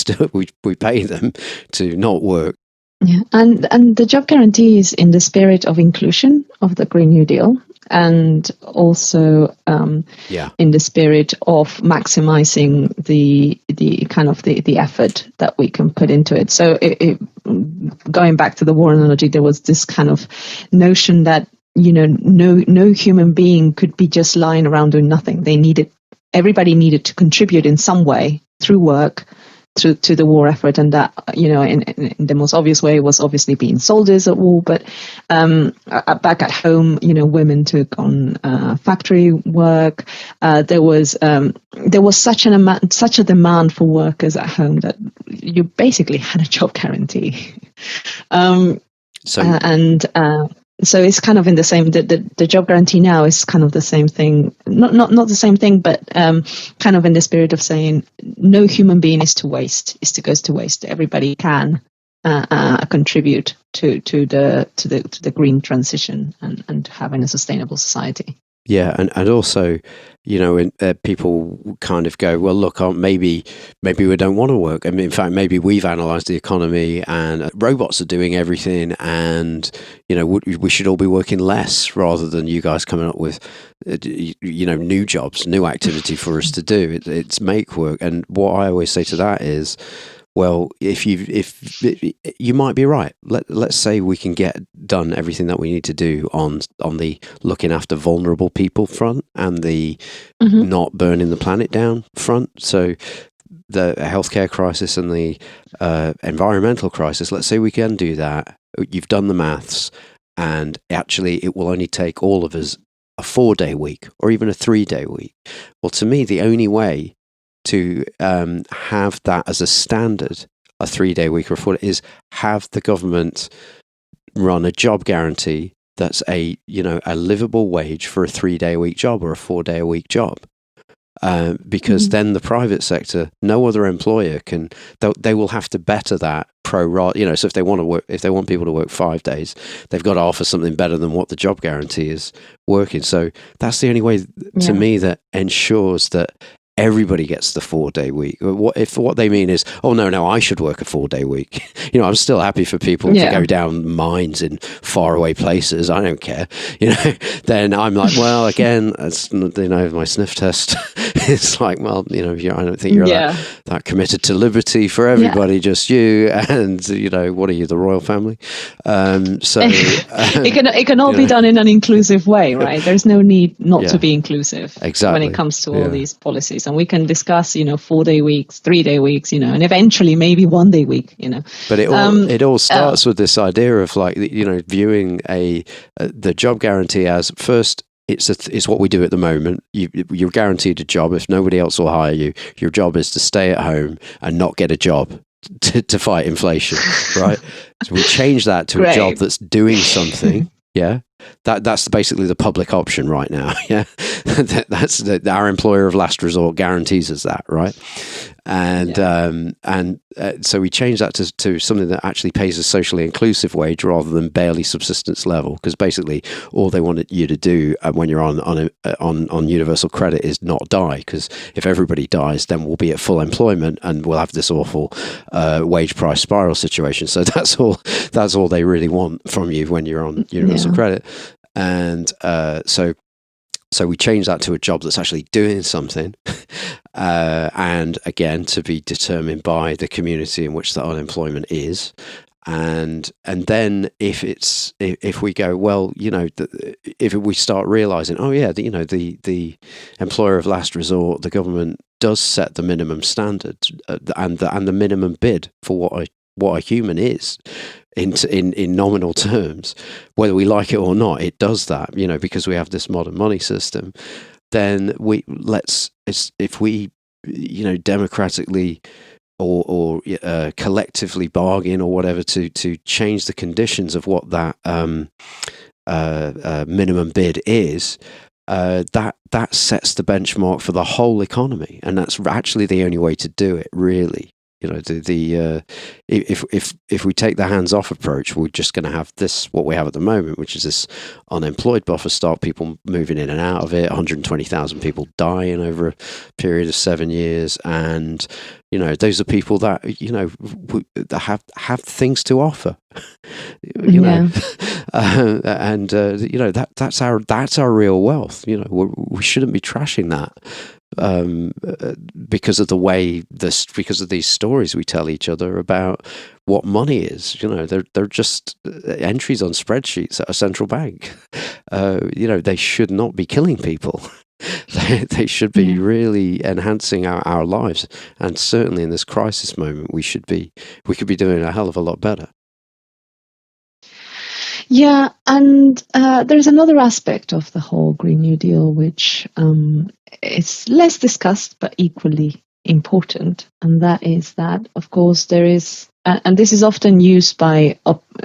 pay them to not work. Yeah, and the job guarantee is in the spirit of inclusion of the Green New Deal, and also in the spirit of maximizing the kind of the effort that we can put into it. So going back to the war analogy, there was this kind of notion that no human being could be just lying around doing nothing. Everybody needed to contribute in some way through work to the war effort, and that in the most obvious way was obviously being soldiers at war, but back at home, women took on factory work. There was such a demand for workers at home that you basically had a job guarantee. So it's kind of in the same. The job guarantee now is kind of the same thing. Not the same thing, but kind of in the spirit of saying no human being goes to waste. Everybody can contribute to the green transition and having a sustainable society. Yeah, and also, people kind of go, well, look, maybe we don't want to work. I mean, in fact, maybe we've analysed the economy and robots are doing everything, and we should all be working less rather than you guys coming up with new jobs, new activity for us to do. It's make work. And what I always say to that is, well, if you might be right. Let's say we can get done everything that we need to do on the looking after vulnerable people front and the not burning the planet down front. So the healthcare crisis and the environmental crisis, let's say we can do that. You've done the maths, and actually it will only take all of us a 4-day week or even a 3-day week. Well, to me, the only way to have that as a standard, a 3-day week or a 4-day, is have the government run a job guarantee that's a livable wage for a 3-day a week job or a 4-day a week job. Because then the private sector, no other employer can. They will have to better that pro rata. So if they want people to work 5 days, they've got to offer something better than what the job guarantee is working. So that's the only way to me that ensures that everybody gets the 4-day week. What they mean is, oh no, I should work a 4-day week. I'm still happy for people to go down mines in faraway places. I don't care. Then I'm like, well, again, it's my sniff test. It's like, well, I don't think you're that committed to liberty for everybody, just you. And, what are you, the royal family? It can all be done in an inclusive way, right? There's no need not to be inclusive when it comes to all these policies. And we can discuss, 4-day weeks, 3-day weeks, and eventually maybe 1-day week, But it all starts with this idea of like, viewing the job guarantee as first. It's what we do at the moment. You're guaranteed a job. If nobody else will hire you, your job is to stay at home and not get a job to fight inflation, right? So we change that to a job that's doing something. Yeah, that's basically the public option right now. Yeah, that's our employer of last resort guarantees us that, right? And so we change that to something that actually pays a socially inclusive wage rather than barely subsistence level, because basically all they want you to do when you're on universal credit is not die, because if everybody dies, then we'll be at full employment and we'll have this awful wage price spiral situation. So that's all they really want from you when you're on universal credit. And so we change that to a job that's actually doing something, and again, to be determined by the community in which the unemployment is. And then if we go, well, if we start realizing, the employer of last resort, the government does set the minimum standard and the minimum bid for what a human is. In nominal terms, whether we like it or not, it does that, because we have this modern money system. Then if we democratically or collectively bargain or whatever to change the conditions of what that minimum bid is, that sets the benchmark for the whole economy, and that's actually the only way to do it, really. If we take the hands-off approach, we're just going to have what we have at the moment, which is this unemployed buffer stock, people moving in and out of it, 120,000 people dying over a period of 7 years, and those are people that that have things to offer, and that's our real wealth. We shouldn't be trashing that. Because of these stories we tell each other about what money is. They're just entries on spreadsheets at a central bank. They should not be killing people. They should be really enhancing our lives, and certainly in this crisis moment, we could be doing a hell of a lot better. Yeah, and there's another aspect of the whole Green New Deal which is less discussed but equally important, and that is that, of course, there is, and this is often used by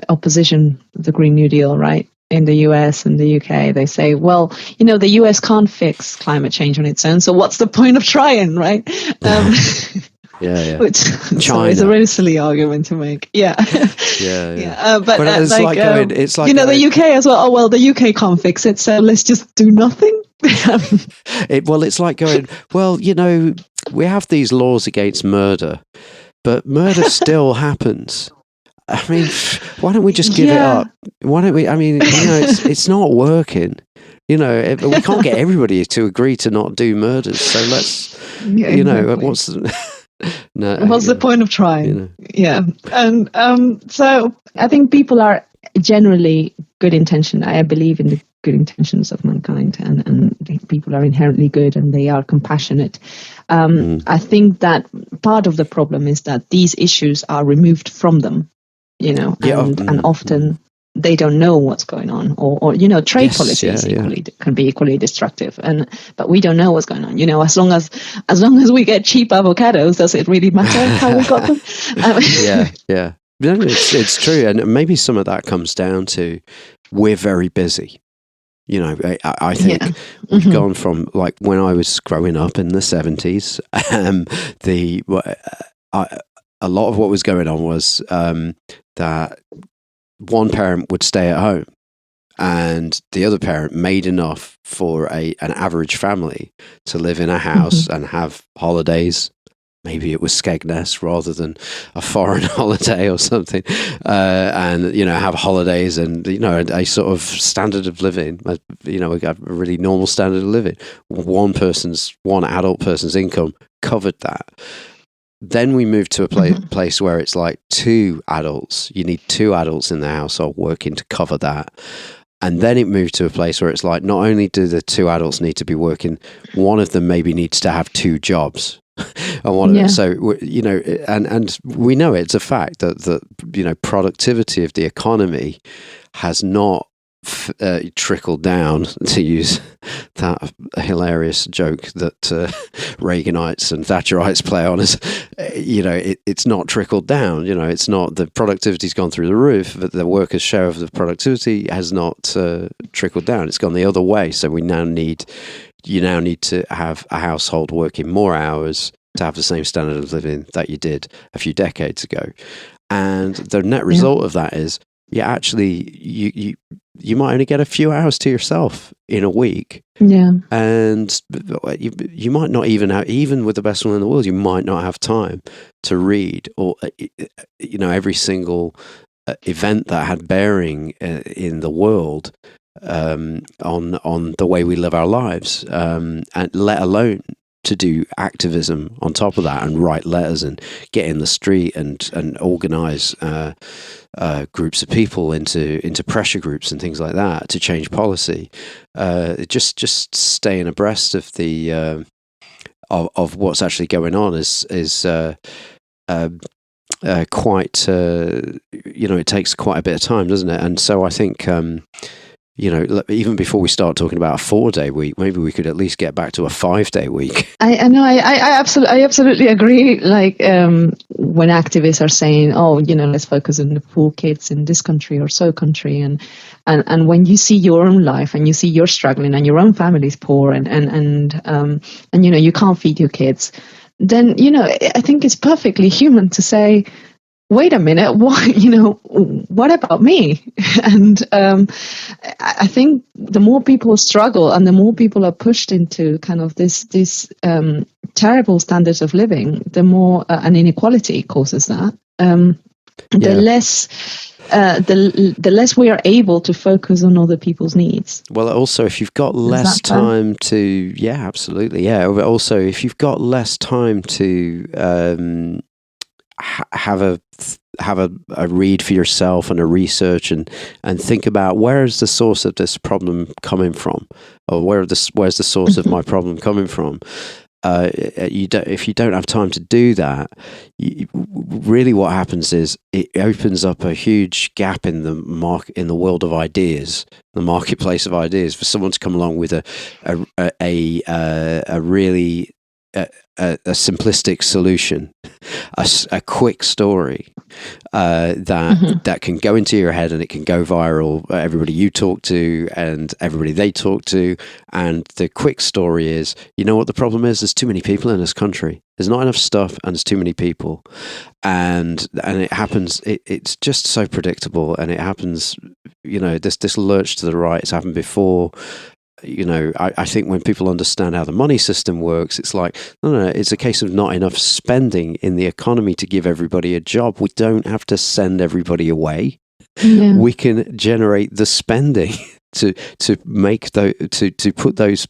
opposition, the Green New Deal, right? In the US and the UK, they say, well, the US can't fix climate change on its own, so what's the point of trying, right? Which is a really silly argument to make. But it's like going, the UK as well. Oh well, the UK can't fix it, so let's just do nothing. It's like going, well, we have these laws against murder, but murder still happens. I mean, why don't we just give it up? Why don't we? I mean, it's not working. We can't get everybody to agree to not do murders. So let's, what's the point of trying? And so I think people are generally good intentioned. I believe in the good intentions of mankind, and people are inherently good and they are compassionate. I think that part of the problem is that these issues are removed from them, and often they don't know what's going on, or trade policies can be equally destructive, but we don't know what's going on. As long as we get cheap avocados, does it really matter how we got them? No, it's true, and maybe some of that comes down to we're very busy. I think we've gone from, like, when I was growing up in the 70s, a lot of what was going on was that one parent would stay at home and the other parent made enough for an average family to live in a house and have holidays maybe it was Skegness rather than a foreign holiday or something, and have holidays and a sort of standard of living. We got a really normal standard of living. One adult person's income covered that. Then we moved to a place where it's like two adults. You need two adults in the household working to cover that. And then it moved to a place where it's like, not only do the two adults need to be working, one of them maybe needs to have two jobs. So and we know it's a fact that the productivity of the economy has not trickled down, to use that hilarious joke that Reaganites and Thatcherites play on us. It's not trickled down. It's not, the productivity's gone through the roof, but the workers' share of the productivity has not trickled down. It's gone the other way. So you now need to have a household working more hours to have the same standard of living that you did a few decades ago. And the net result of that is, you might only get a few hours to yourself in a week. Yeah. And you might not even with the best one in the world, you might not have time to read or, every single event that had bearing in the world on the way we live our lives, and let alone to do activism on top of that and write letters and get in the street and organize groups of people into pressure groups and things like that to change policy. Just staying abreast of the of what's actually going on is quite it takes quite a bit of time, doesn't it? And so I think even before we start talking about a 4-day week, maybe we could at least get back to a 5-day week. I know. I absolutely agree. Like when activists are saying, "Oh, let's focus on the poor kids in this country or so country," and when you see your own life and you see you're struggling and your own family's poor and you can't feed your kids, then I think it's perfectly human to say, wait a minute, what about me? And I think the more people struggle and the more people are pushed into kind of this terrible standards of living, the more an inequality causes that. The less we are able to focus on other people's needs. Well, also, if you've got less time to, absolutely, But also, if you've got less time to have a read for yourself and a research and think about, where is the source of this problem coming from, or where's the source of my problem coming from. If you don't have time to do that, really what happens is it opens up a huge gap in the world of ideas, the marketplace of ideas, for someone to come along with a really a simplistic solution, a quick story that can go into your head and it can go viral. Everybody you talk to and everybody they talk to, and the quick story is, what the problem is? There's too many people in this country. There's not enough stuff, and there's too many people, and it happens. It's just so predictable, and it happens. This lurch to the right. It's happened before. I think when people understand how the money system works, it's like, no, it's a case of not enough spending in the economy to give everybody a job. We don't have to send everybody away. Yeah. We can generate the spending to make to put those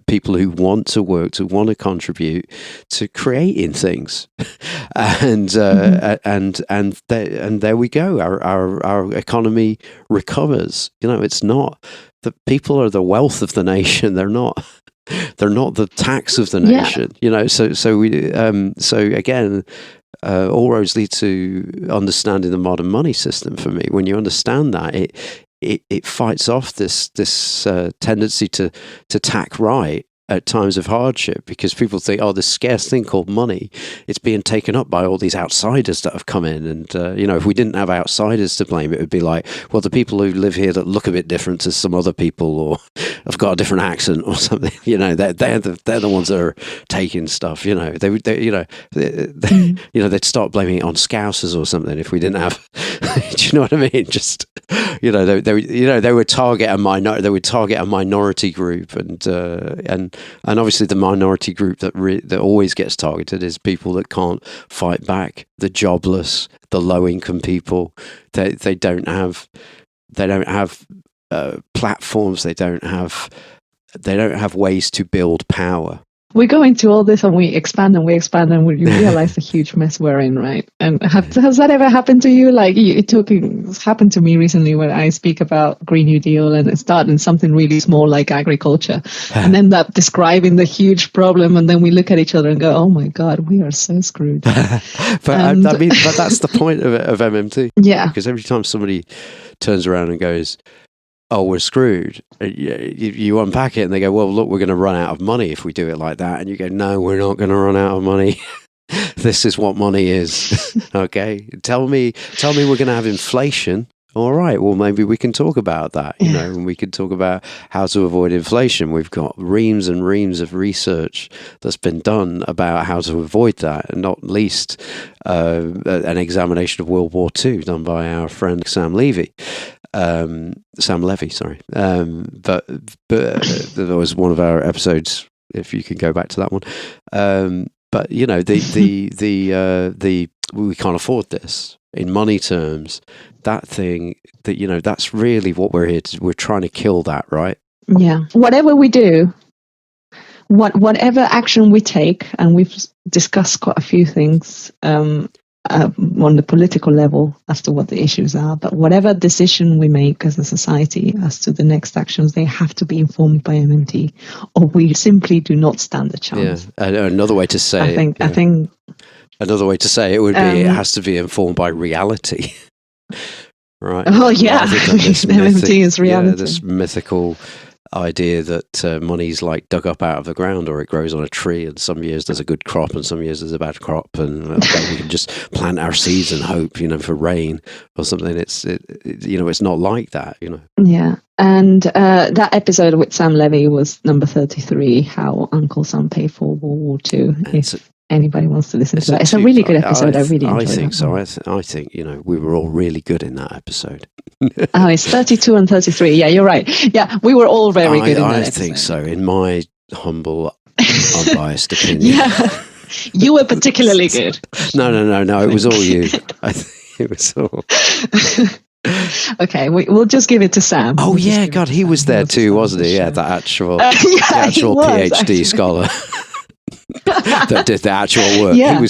people who want to work, to want to contribute, to creating things, and there we go. Our economy recovers. It's not. The people are the wealth of the nation. They're not the tax of the nation. So again, all roads lead to understanding the modern money system. For me, when you understand that, it fights off this tendency to tack right at times of hardship, because people think, this scarce thing called money, it's being taken up by all these outsiders that have come in. And, if we didn't have outsiders to blame, it would be like, well, the people who live here that look a bit different to some other people or have got a different accent or something, they're the ones that are taking stuff, they'd start blaming it on Scousers or something if we didn't have, Do you know what I mean? Just, they would target a minority group, and obviously the minority group that always gets targeted is people that can't fight back, the jobless, the low income people. They don't have platforms. They don't have ways to build power. We go into all this and we expand and we realize the huge mess we're in, right? And has that ever happened to you? Like it's happened to me recently when I speak about Green New Deal and it started in something really small like agriculture and end up describing the huge problem, and then we look at each other and go, oh my God, we are so screwed. but that's the point of MMT. Yeah. Because every time somebody turns around and goes, oh, we're screwed. You unpack it and they go, well, look, we're going to run out of money if we do it like that. And you go, no, we're not going to run out of money. This is what money is. Okay. Tell me we're going to have inflation. All right. Well, maybe we can talk about that, and we can talk about how to avoid inflation. We've got reams and reams of research that's been done about how to avoid that, and not least an examination of World War II done by our friend Sam Levy. Sorry. But that was one of our episodes, if you can go back to that one. But we can't afford this in money terms. That's really what we're here to. We're trying to kill that, right? Yeah. Whatever we do, whatever action we take, and we've discussed quite a few things on the political level as to what the issues are, but whatever decision we make as a society as to the next actions, they have to be informed by MMT, or we simply do not stand a chance. Yeah. Another way to say I think another way to say it would be it has to be informed by reality. Right. Oh yeah, MMT is reality. Yeah, this mythical idea that money's like dug up out of the ground, or it grows on a tree, and some years there's a good crop and some years there's a bad crop, and we can just plant our seeds and hope, for rain or something. It's not like that, Yeah, and that episode with Sam Levy was number 33, how Uncle Sam paid for World War II. If anybody wants to listen to that, it's a really good episode. I really enjoyed it. I think so. I think we were all really good in that episode. Oh, it's 32 and 33. Yeah, you're right. Yeah, we were all very good in that episode. I think so, in my humble, unbiased opinion. Yeah, you were particularly good. No. It was all you. I think it was all. Okay, we'll just give it to Sam. Oh yeah, God, he was there too, wasn't he? Yeah, the actual PhD scholar. That did the actual work. Yeah. He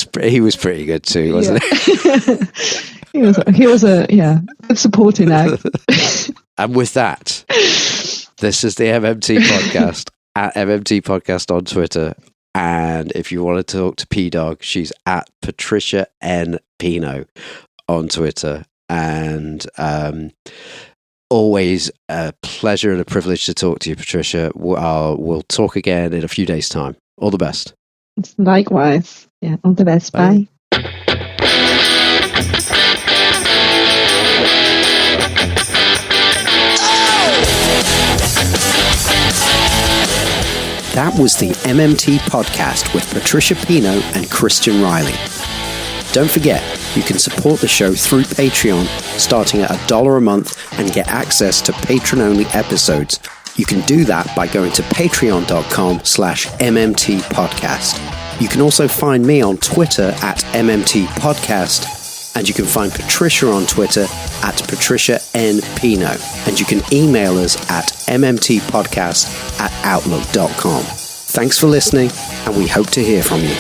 was pretty good too, wasn't he? he was a good supporting act. And with that, this is the MMT podcast at MMT Podcast on Twitter. And if you want to talk to P-Dog, she's at Patricia N. Pino on Twitter. And always a pleasure and a privilege to talk to you, Patricia. We'll talk again in a few days' time. All the best. Likewise. Yeah, all the best. Bye. That was the MMT podcast with Patricia Pino and Christian Riley. Don't forget, you can support the show through Patreon, starting at $1 a month, and get access to patron-only episodes. You can do that by going to patreon.com/MMT podcast. You can also find me on Twitter at MMT podcast, and you can find Patricia on Twitter at Patricia N. Pino, and you can email us at mmtpodcast@outlook.com. Thanks for listening, and we hope to hear from you.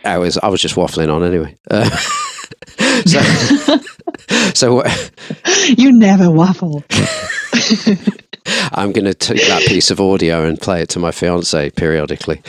I was just waffling on anyway. So you never waffle. I'm going to take that piece of audio and play it to my fiance periodically.